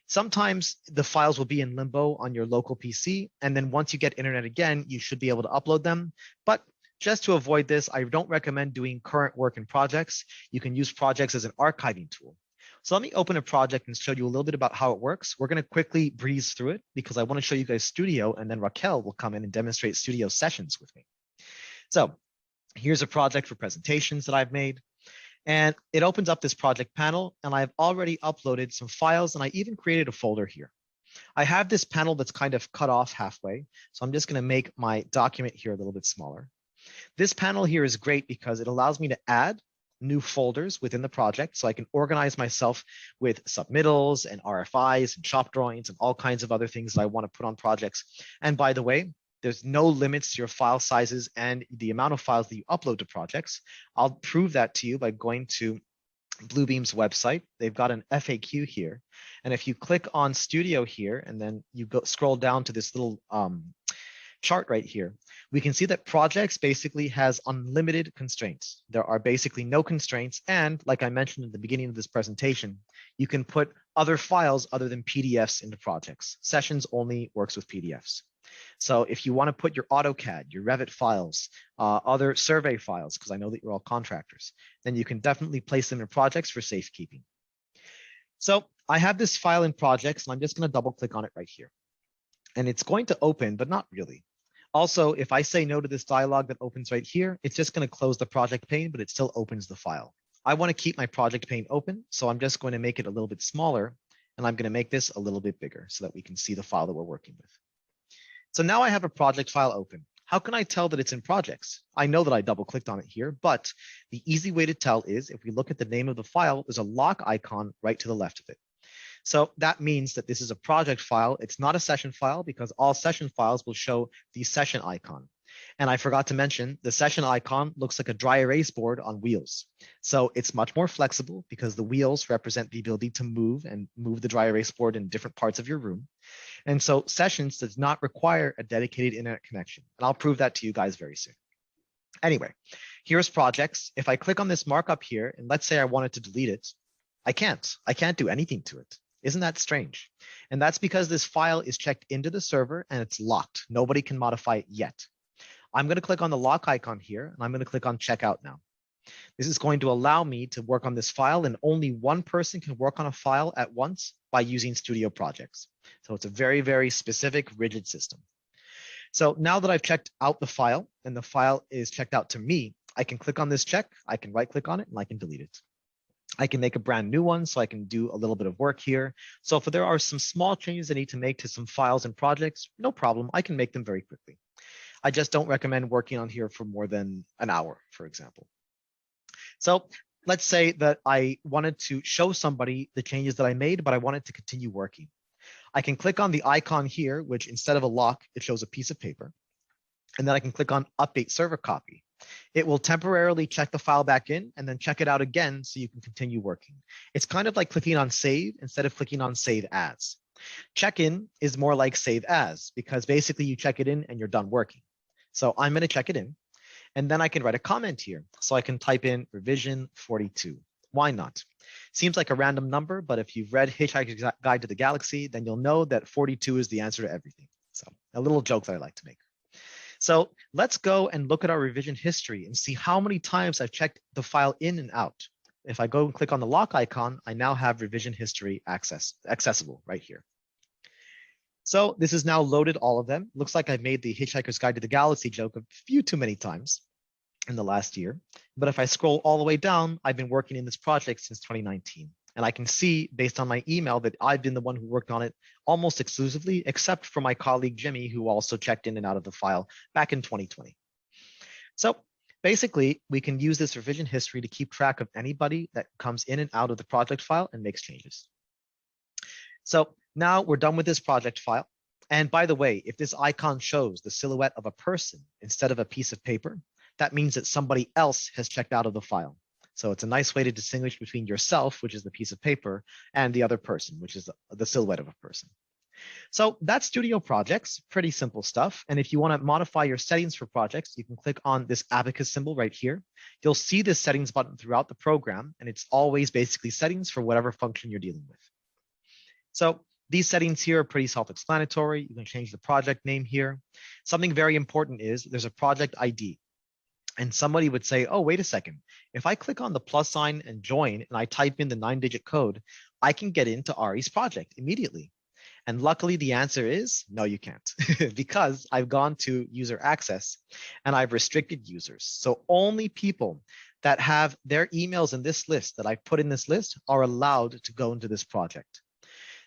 Sometimes the files will be in limbo on your local PC, and then once you get internet again, you should be able to upload them. But just to avoid this, I don't recommend doing current work in projects. You can use projects as an archiving tool. So let me open a project and show you a little bit about how it works. We're going to quickly breeze through it because I want to show you guys Studio, and then Raquel will come in and demonstrate Studio sessions with me. So here's a project for presentations that I've made. And it opens up this project panel, and I've already uploaded some files, and I even created a folder here. I have this panel that's kind of cut off halfway. So I'm just going to make my document here a little bit smaller. This panel here is great because it allows me to add new folders within the project, so I can organize myself with submittals and RFIs and shop drawings and all kinds of other things that I want to put on projects. And by the way, there's no limits to your file sizes and the amount of files that you upload to projects. I'll prove that to you by going to Bluebeam's website. They've got an FAQ here. And if you click on Studio here, and then you scroll down to this little chart right here, we can see that projects basically has unlimited constraints. There are basically no constraints. And like I mentioned at the beginning of this presentation, you can put other files other than PDFs into projects. Sessions only works with PDFs. So if you want to put your AutoCAD, your Revit files, other survey files, because I know that you're all contractors, then you can definitely place them in projects for safekeeping. So I have this file in projects, and I'm just going to double click on it right here. And it's going to open, but not really. Also, if I say no to this dialog that opens right here, it's just going to close the project pane, but it still opens the file. I want to keep my project pane open, so I'm just going to make it a little bit smaller, and I'm going to make this a little bit bigger so that we can see the file that we're working with. So now I have a project file open. How can I tell that it's in projects? I know that I double clicked on it here, but the easy way to tell is if we look at the name of the file, there's a lock icon right to the left of it. So that means that this is a project file. It's not a session file because all session files will show the session icon. And I forgot to mention the session icon looks like a dry erase board on wheels. So it's much more flexible because the wheels represent the ability to move the dry erase board in different parts of your room. And so sessions does not require a dedicated internet connection. And I'll prove that to you guys very soon. Anyway, here's projects. If I click on this markup here, and let's say I wanted to delete it, I can't do anything to it. Isn't that strange? And that's because this file is checked into the server and it's locked. Nobody can modify it yet. I'm going to click on the lock icon here, and I'm going to click on checkout now. This is going to allow me to work on this file, and only one person can work on a file at once by using Studio projects. So it's a very, very specific, rigid system. So now that I've checked out the file and the file is checked out to me, I can click on this check, I can right click on it, and I can delete it. I can make a brand new one, so I can do a little bit of work here. So if there are some small changes I need to make to some files and projects, no problem, I can make them very quickly. I just don't recommend working on here for more than an hour, for example. So let's say that I wanted to show somebody the changes that I made, but I wanted to continue working. I can click on the icon here, which instead of a lock, it shows a piece of paper. And then I can click on Update Server Copy. It will temporarily check the file back in and then check it out again so you can continue working. It's kind of like clicking on Save instead of clicking on Save As. Check-in is more like Save As because basically you check it in and you're done working. So I'm going to check it in, and then I can write a comment here. So I can type in revision 42. Why not? Seems like a random number, but if you've read Hitchhiker's Guide to the Galaxy, then you'll know that 42 is the answer to everything. So a little joke that I like to make. So let's go and look at our revision history and see how many times I've checked the file in and out. If I go and click on the lock icon, I now have revision history accessible right here. So this is now loaded all of them. Looks like I've made the Hitchhiker's Guide to the Galaxy joke a few too many times in the last year. But if I scroll all the way down, I've been working in this project since 2019. And I can see based on my email that I've been the one who worked on it almost exclusively, except for my colleague Jimmy, who also checked in and out of the file back in 2020. So basically, we can use this revision history to keep track of anybody that comes in and out of the project file and makes changes. So now we're done with this project file. And by the way, if this icon shows the silhouette of a person instead of a piece of paper, that means that somebody else has checked out of the file. So it's a nice way to distinguish between yourself, which is the piece of paper, and the other person, which is the silhouette of a person. So that's Studio Projects, pretty simple stuff. And if you want to modify your settings for projects, you can click on this abacus symbol right here. You'll see this settings button throughout the program, and it's always basically settings for whatever function you're dealing with. So these settings here are pretty self-explanatory. You can change the project name here. Something very important is there's a project ID. And somebody would say, oh, wait a second. If I click on the plus sign and join and I type in the 9-digit code, I can get into Ari's project immediately. And luckily the answer is no, you can't because I've gone to user access and I've restricted users. So only people that have their emails in this list that I put in this list are allowed to go into this project.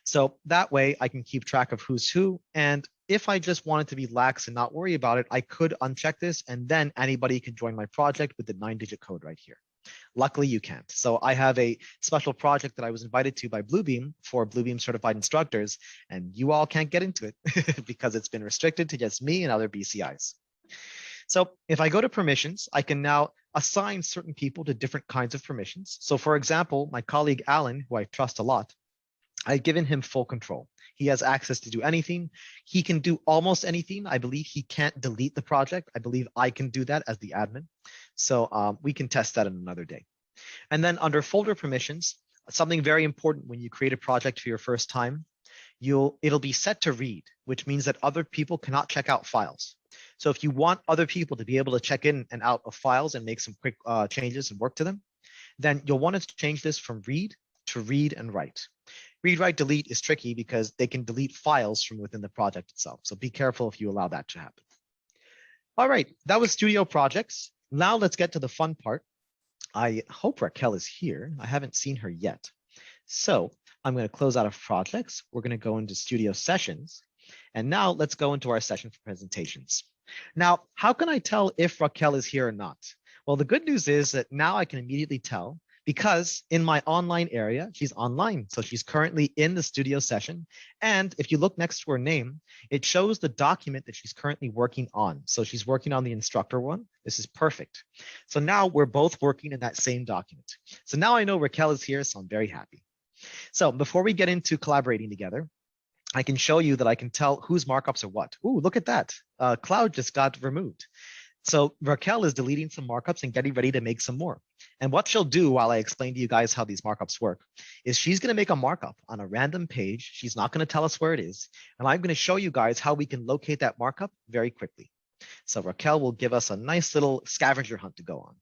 So that way I can keep track of who's who. And if I just wanted to be lax and not worry about it, I could uncheck this and then anybody can join my project with the 9-digit code right here. Luckily, you can't. So I have a special project that I was invited to by Bluebeam for Bluebeam certified instructors, and you all can't get into it because it's been restricted to just me and other BCIs. So if I go to permissions, I can now assign certain people to different kinds of permissions. So for example, my colleague Alan, who I trust a lot, I've given him full control. He has access to do anything. He can do almost anything. I believe he can't delete the project. I believe I can do that as the admin. So we can test that in another day. And then under folder permissions, something very important when you create a project for your first time, it'll be set to read, which means that other people cannot check out files. So if you want other people to be able to check in and out of files and make some quick changes and work to them, then you'll want to change this from read to read and write. Read, write, delete is tricky because they can delete files from within the project itself. So be careful if you allow that to happen. All right, that was Studio Projects. Now let's get to the fun part. I hope Raquel is here. I haven't seen her yet. So I'm going to close out of projects. We're going to go into Studio Sessions. And now let's go into our session for presentations. Now, how can I tell if Raquel is here or not? Well, the good news is that now I can immediately tell because in my online area, she's online. So she's currently in the studio session. And if you look next to her name, it shows the document that she's currently working on. So she's working on the instructor one. This is perfect. So now we're both working in that same document. So now I know Raquel is here, so I'm very happy. So before we get into collaborating together, I can show you that I can tell whose markups are what. Ooh, look at that. Cloud just got removed. So Raquel is deleting some markups and getting ready to make some more. And what she'll do while I explain to you guys how these markups work is she's going to make a markup on a random page. She's not going to tell us where it is. And I'm going to show you guys how we can locate that markup very quickly. So Raquel will give us a nice little scavenger hunt to go on.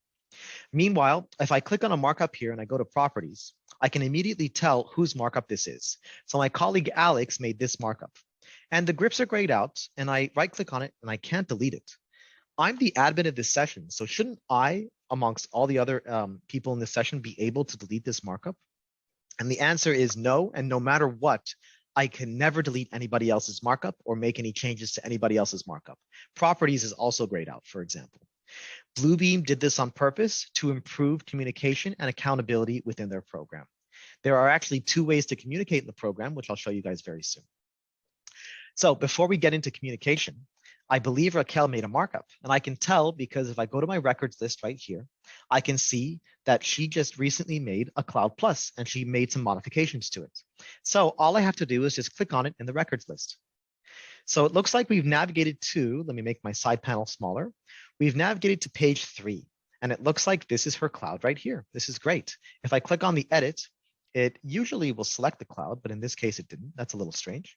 Meanwhile, if I click on a markup here and I go to properties, I can immediately tell whose markup this is. So my colleague Alex made this markup. And the grips are grayed out and I right click on it and I can't delete it. I'm the admin of this session, so shouldn't I, amongst all the other people in this session, be able to delete this markup? And the answer is no, and no matter what, I can never delete anybody else's markup or make any changes to anybody else's markup. Properties is also grayed out, for example. Bluebeam did this on purpose to improve communication and accountability within their program. There are actually two ways to communicate in the program, which I'll show you guys very soon. So before we get into communication, I believe Raquel made a markup, and I can tell because if I go to my records list right here, I can see that she just recently made a Cloud Plus and she made some modifications to it. So all I have to do is just click on it in the records list. So it looks like we've navigated to, let me make my side panel smaller. We've navigated to page 3, and it looks like this is her cloud right here. This is great. If I click on the edit, it usually will select the cloud, but in this case it didn't. That's a little strange.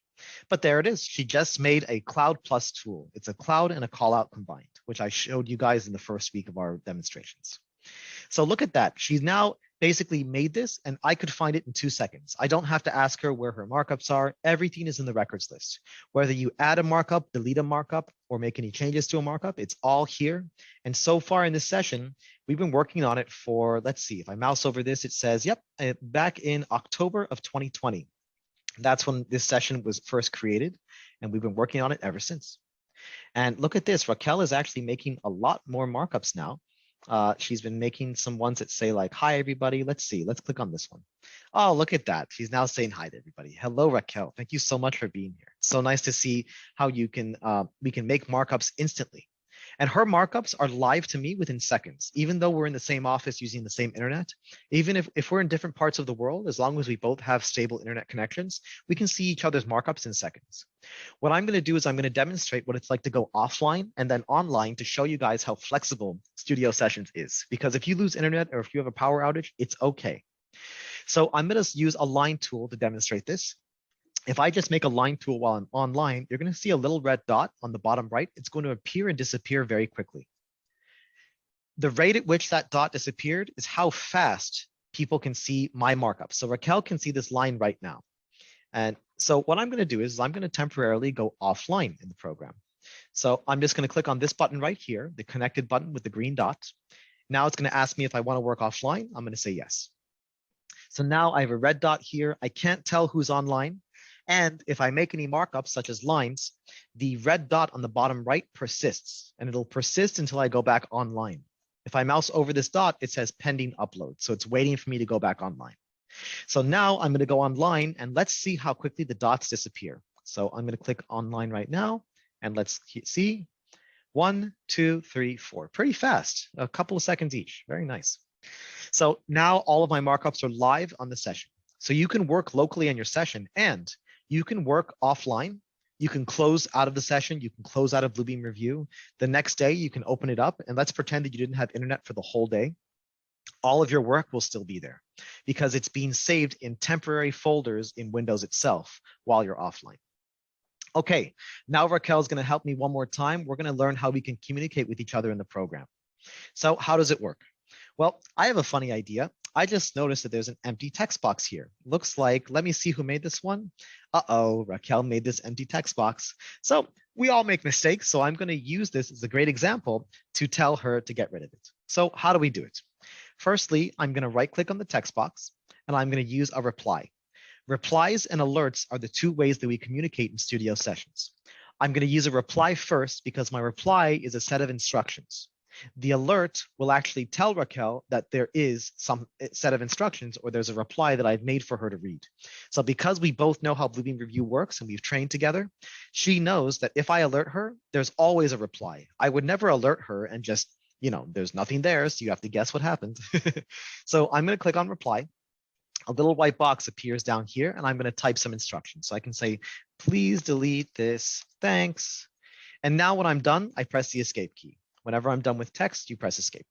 But there it is. She just made a Cloud Plus tool. It's a cloud and a callout combined, which I showed you guys in the first week of our demonstrations. So look at that. She's now basically made this, and I could find it in 2 seconds. I don't have to ask her where her markups are. Everything is in the records list. Whether you add a markup, delete a markup, or make any changes to a markup, it's all here. And so far in this session, we've been working on it for, let's see, if I mouse over this, it says, yep, back in October of 2020. That's when this session was first created, and we've been working on it ever since. And look at this, Raquel is actually making a lot more markups now. She's been making some ones that say like, hi, everybody. Let's see. Let's click on this one. Oh, look at that. She's now saying hi to everybody. Hello, Raquel. Thank you so much for being here. It's so nice to see how you can we can make markups instantly. And her markups are live to me within seconds, even though we're in the same office using the same internet. Even if we're in different parts of the world, as long as we both have stable internet connections, we can see each other's markups in seconds. What I'm going to do is I'm going to demonstrate what it's like to go offline and then online to show you guys how flexible Studio Sessions is. Because if you lose internet or if you have a power outage, it's okay. So I'm going to use a line tool to demonstrate this. If I just make a line tool while I'm online, you're going to see a little red dot on the bottom right. It's going to appear and disappear very quickly. The rate at which that dot disappeared is how fast people can see my markup. So Raquel can see this line right now. And so what I'm going to do is I'm going to temporarily go offline in the program. So I'm just going to click on this button right here, the connected button with the green dot. Now it's going to ask me if I want to work offline. I'm going to say yes. So now I have a red dot here. I can't tell who's online. And if I make any markups, such as lines, the red dot on the bottom right persists, and it'll persist until I go back online. If I mouse over this dot, it says pending upload. So it's waiting for me to go back online. So now I'm going to go online, and let's see how quickly the dots disappear. So I'm going to click online right now, and let's see. 1, 2, 3, 4. Pretty fast, a couple of seconds each. Very nice. So now all of my markups are live on the session. So you can work locally on your session, and you can work offline. You can close out of the session. You can close out of Bluebeam Review. The next day, you can open it up, and let's pretend that you didn't have internet for the whole day. All of your work will still be there because it's being saved in temporary folders in Windows itself while you're offline. Okay, now Raquel is going to help me one more time. We're going to learn how we can communicate with each other in the program. So how does it work? Well, I have a funny idea. I just noticed that there's an empty text box here. Looks like, let me see who made this one. Uh-oh, Raquel made this empty text box. So we all make mistakes. So I'm going to use this as a great example to tell her to get rid of it. So how do we do it? Firstly, I'm going to right click on the text box and I'm going to use a reply. Replies and alerts are the two ways that we communicate in Studio Sessions. I'm going to use a reply first because my reply is a set of instructions. The alert will actually tell Raquel that there is some set of instructions or there's a reply that I've made for her to read. So because we both know how Bluebeam Review works and we've trained together, she knows that if I alert her, there's always a reply. I would never alert her and just, there's nothing there, so you have to guess what happened. So I'm going to click on reply. A little white box appears down here and I'm going to type some instructions. So I can say, please delete this, thanks. And now when I'm done, I press the escape key. Whenever I'm done with text, you press escape.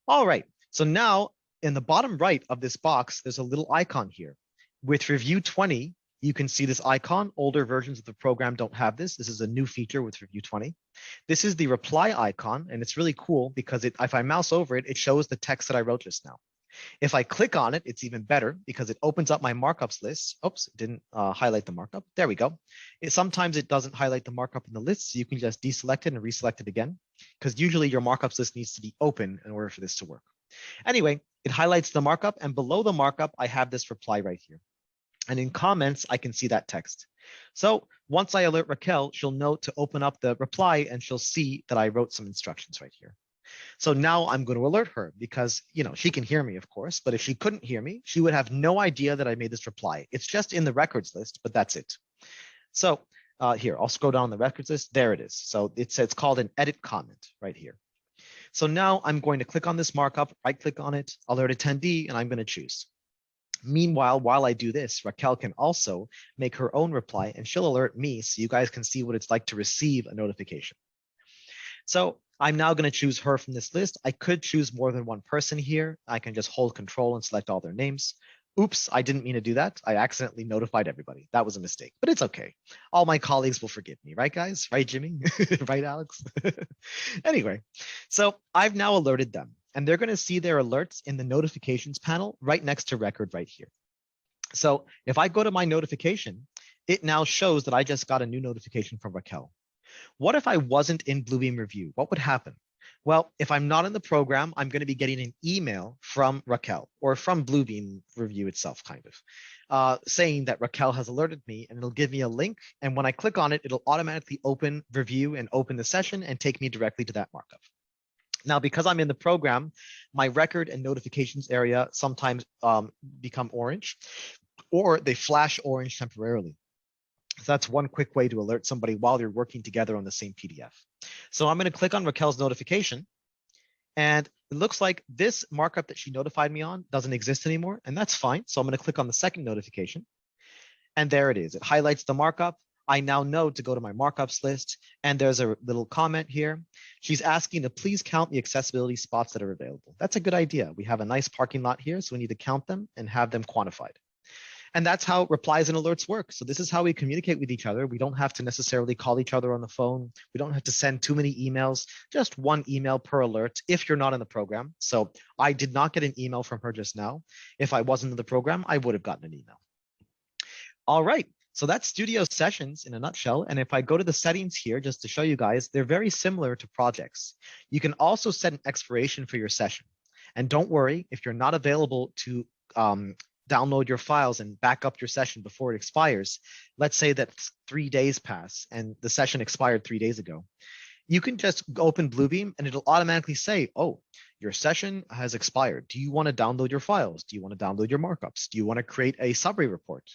All right, so now in the bottom right of this box, there's a little icon here. With Review 20, you can see this icon. Older versions of the program don't have this. This is a new feature with Review 20. This is the reply icon, and it's really cool because if I mouse over it, it shows the text that I wrote just now. If I click on it, it's even better because it opens up my markups list. Oops, it didn't highlight the markup. There we go. Sometimes it doesn't highlight the markup in the list, so you can just deselect it and reselect it again because usually your markups list needs to be open in order for this to work. Anyway, it highlights the markup, and below the markup, I have this reply right here. And in comments, I can see that text. So once I alert Raquel, she'll know to open up the reply and she'll see that I wrote some instructions right here. So now I'm going to alert her because, she can hear me, of course, but if she couldn't hear me, she would have no idea that I made this reply. It's just in the records list, but that's it. So here, I'll scroll down the records list. There it is. So it's called an edit comment right here. So now I'm going to click on this markup, right click on it, alert attendee, and I'm going to choose. Meanwhile, while I do this, Raquel can also make her own reply and she'll alert me so you guys can see what it's like to receive a notification. So I'm now going to choose her from this list. I could choose more than one person here. I can just hold control and select all their names. Oops, I didn't mean to do that. I accidentally notified everybody. That was a mistake, but it's okay. All my colleagues will forgive me, right, guys? Right, Jimmy? Right, Alex? Anyway, so I've now alerted them, and they're going to see their alerts in the notifications panel right next to record right here. So if I go to my notification, it now shows that I just got a new notification from Raquel. What if I wasn't in Bluebeam Review? What would happen? Well, if I'm not in the program, I'm going to be getting an email from Raquel or from Bluebeam Review itself, kind of, saying that Raquel has alerted me, and it'll give me a link. And when I click on it, it'll automatically open Review and open the session and take me directly to that markup. Now, because I'm in the program, my record and notifications area sometimes become orange, or they flash orange temporarily. So that's one quick way to alert somebody while you're working together on the same PDF. So I'm going to click on Raquel's notification, and it looks like this markup that she notified me on doesn't exist anymore, and that's fine. So I'm going to click on the second notification, and there it is. It highlights the markup. I now know to go to my markups list, and there's a little comment here. She's asking to please count the accessibility spots that are available. That's a good idea. We have a nice parking lot here, so we need to count them and have them quantified. And that's how replies and alerts work. So this is how we communicate with each other. We don't have to necessarily call each other on the phone. We don't have to send too many emails, just one email per alert if you're not in the program. So I did not get an email from her just now. If I wasn't in the program, I would have gotten an email. All right, so that's Studio Sessions in a nutshell. And if I go to the settings here, just to show you guys, they're very similar to projects. You can also set an expiration for your session. And don't worry, if you're not available to download your files and back up your session before it expires. Let's say that 3 days pass and the session expired 3 days ago. You can just open Bluebeam and it'll automatically say, oh, your session has expired. Do you want to download your files? Do you want to download your markups? Do you want to create a summary report?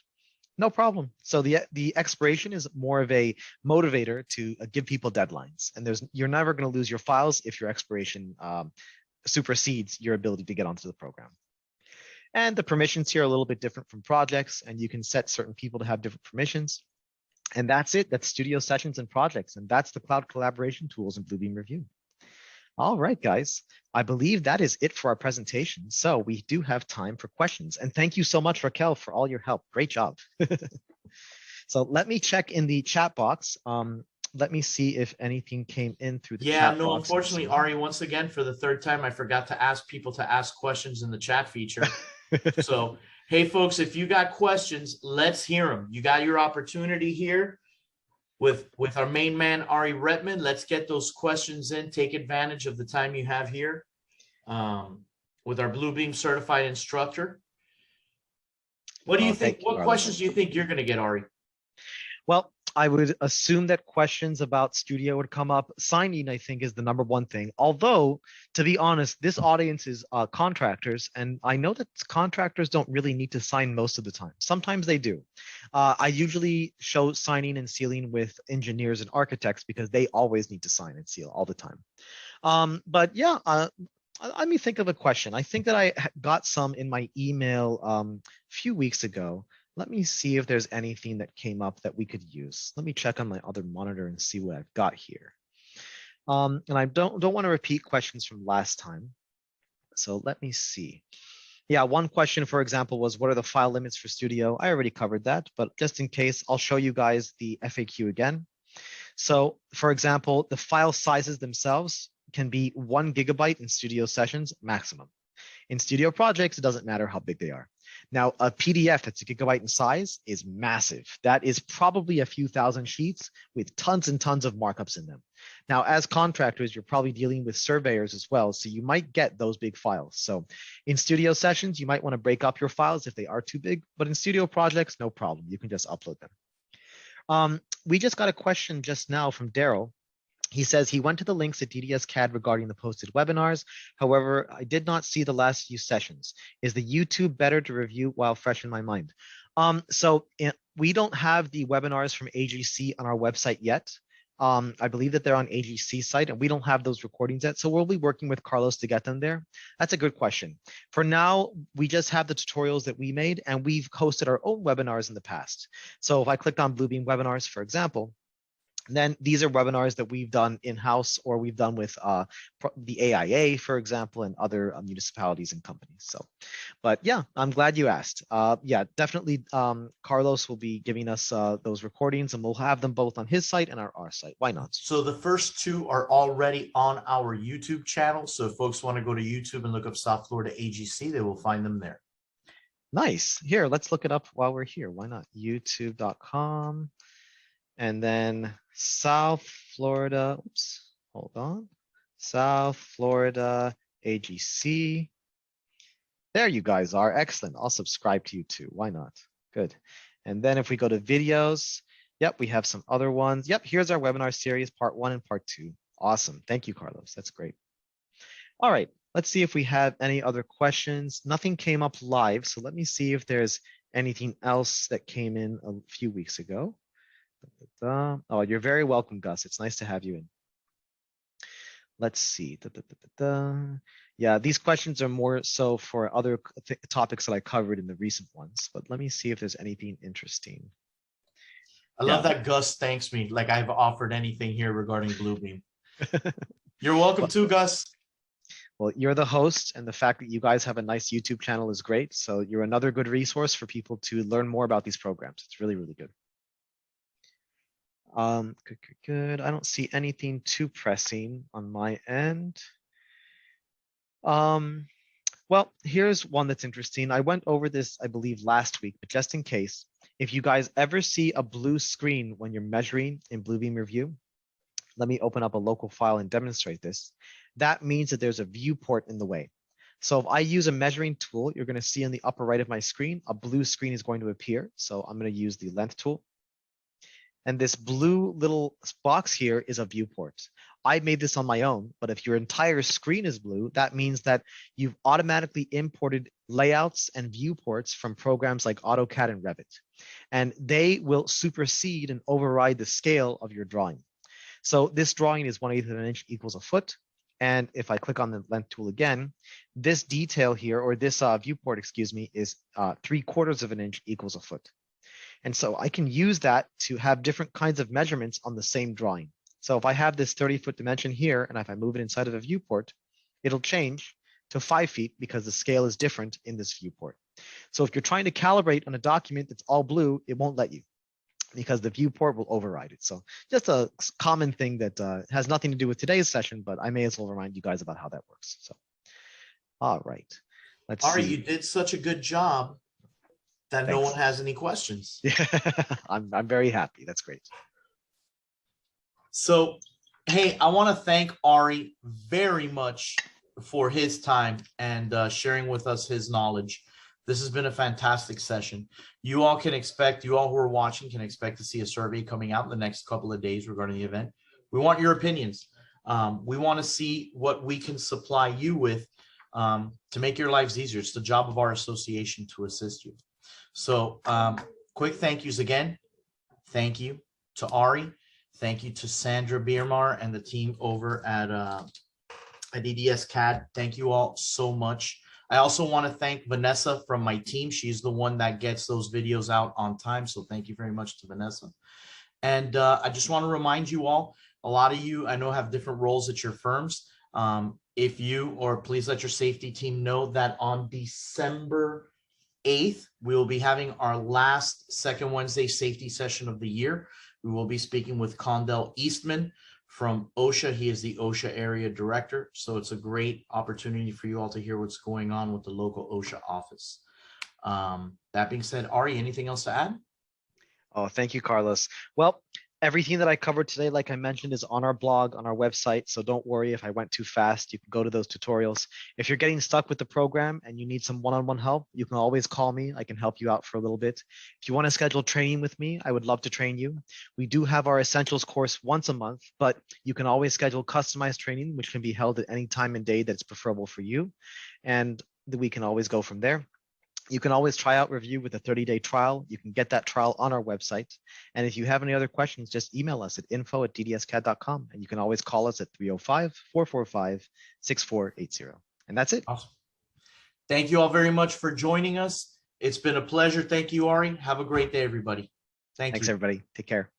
No problem. So the expiration is more of a motivator to give people deadlines. And you're never going to lose your files if your expiration supersedes your ability to get onto the program. And the permissions here are a little bit different from projects, and you can set certain people to have different permissions. And that's it. That's Studio Sessions and Projects. And that's the cloud collaboration tools in Bluebeam Review. All right, guys. I believe that is it for our presentation. So we do have time for questions. And thank you so much, Raquel, for all your help. Great job. So let me check in the chat box. Let me see if anything came in through the chat box. Unfortunately, Ari, once again, for the third time, I forgot to ask people to ask questions in the chat feature. So, hey, folks, if you got questions, let's hear them. You got your opportunity here with our main man, Ari Retman. Let's get those questions in. Take advantage of the time you have here with our Bluebeam certified instructor. What do you think? What questions do you think you're going to get, Ari? Well, I would assume that questions about Studio would come up. Signing, I think, is the number one thing. Although, to be honest, this audience is contractors, and I know that contractors don't really need to sign most of the time. Sometimes they do. I usually show signing and sealing with engineers and architects because they always need to sign and seal all the time. But yeah, let me think of a question. I think that I got some in my email a few weeks ago. Let me see if there's anything that came up that we could use. Let me check on my other monitor and see what I've got here. And I don't want to repeat questions from last time. So let me see. Yeah, one question, for example, was what are the file limits for Studio? I already covered that, but just in case, I'll show you guys the FAQ again. So for example, the file sizes themselves can be 1 GB in Studio Sessions maximum. In Studio Projects, it doesn't matter how big they are. Now, a PDF that's 1 GB in size is massive. That is probably a few thousand sheets with tons and tons of markups in them. Now, as contractors, you're probably dealing with surveyors as well, so you might get those big files. So in Studio Sessions, you might want to break up your files if they are too big, but in Studio Projects, no problem. You can just upload them. We just got a question just now from Daryl. He says he went to the links at DDS CAD regarding the posted webinars. However, I did not see the last few sessions. Is the YouTube better to review while fresh in my mind? We don't have the webinars from AGC on our website yet. I believe that they're on AGC site and we don't have those recordings yet. So we'll be working with Carlos to get them there. That's a good question. For now, we just have the tutorials that we made and we've hosted our own webinars in the past. So if I clicked on Bluebeam webinars, for example, Then these are webinars that we've done in-house or we've done with the AIA, for example, and other municipalities and companies. So, but yeah, I'm glad you asked. Yeah, definitely. Carlos will be giving us those recordings, and we'll have them both on his site and our site. Why not? So the first two are already on our YouTube channel. So if folks want to go to YouTube and look up South Florida AGC, they will find them there. Nice. Here, let's look it up while we're here. Why not? YouTube.com. And then South Florida, oops, hold on. South Florida AGC. There you guys are. Excellent. I'll subscribe to you too. Why not? Good. And then if we go to videos, yep, we have some other ones. Yep, here's our webinar series, part 1 and part 2. Awesome. Thank you, Carlos. That's great. All right, let's see if we have any other questions. Nothing came up live, so let me see if there's anything else that came in a few weeks ago. Oh, you're very welcome, Gus. It's nice to have you in. Let's see. Yeah, these questions are more so for other topics that I covered in the recent ones, but let me see if there's anything interesting. I love that Gus thanks me like I've offered anything here regarding Bluebeam. You're welcome too, Gus. Well, you're the host, and the fact that you guys have a nice YouTube channel is great. So you're another good resource for people to learn more about these programs. It's really, really good. Good. I don't see anything too pressing on my end. Well, here's one that's interesting. I went over this, I believe, last week, but just in case, if you guys ever see a blue screen when you're measuring in Bluebeam Review, let me open up a local file and demonstrate this. That means that there's a viewport in the way. So if I use a measuring tool, you're going to see in the upper right of my screen, a blue screen is going to appear. So I'm going to use the length tool. And this blue little box here is a viewport. I made this on my own, but if your entire screen is blue, that means that you've automatically imported layouts and viewports from programs like AutoCAD and Revit. And they will supersede and override the scale of your drawing. So this drawing is 1/8 of an inch equals a foot. And if I click on the length tool again, this detail here, or this viewport, excuse me, is 3/4 of an inch equals a foot. And so I can use that to have different kinds of measurements on the same drawing. So if I have this 30-foot dimension here, and if I move it inside of a viewport, it'll change to 5 feet because the scale is different in this viewport. So if you're trying to calibrate on a document that's all blue, it won't let you because the viewport will override it. So just a common thing that has nothing to do with today's session, but I may as well remind you guys about how that works. So, all right, let's Ari, see. you did such a good job that Thanks. no one has any questions. Yeah, I'm very happy. That's great. So, hey, I want to thank Ari very much for his time and sharing with us his knowledge. This has been a fantastic session. You all can expect, you all who are watching can expect to see a survey coming out in the next couple of days regarding the event. We want your opinions. We want to see what we can supply you with to make your lives easier. It's the job of our association to assist you. So quick thank yous again. Thank you to Ari. Thank you to Sandra Biermar and the team over at EDS CAD. Thank you all so much. I also want to thank Vanessa from my team. She's the one that gets those videos out on time. So thank you very much to Vanessa. And I just want to remind you all, a lot of you I know have different roles at your firms. If you, or please let your safety team know that on December 8th, we will be having our last second Wednesday safety session of the year. We will be speaking with Condell Eastman from OSHA. He is the OSHA area director. So it's a great opportunity for you all to hear what's going on with the local OSHA office. That being said, Ari, anything else to add? Oh, thank you, Carlos. Well, everything that I covered today, like I mentioned, is on our blog, on our website. So don't worry if I went too fast. You can go to those tutorials. If you're getting stuck with the program and you need some one-on-one help, you can always call me. I can help you out for a little bit. If you want to schedule training with me, I would love to train you. We do have our Essentials course once a month, but you can always schedule customized training, which can be held at any time and day that's preferable for you. And we can always go from there. You can always try out review with a 30-day trial. You can get that trial on our website. And if you have any other questions, just email us at info@ddscad.com. And you can always call us at 305-445-6480. And that's it. Awesome. Thank you all very much for joining us. It's been a pleasure. Thank you, Ari. Have a great day, everybody. Thanks, everybody. Take care.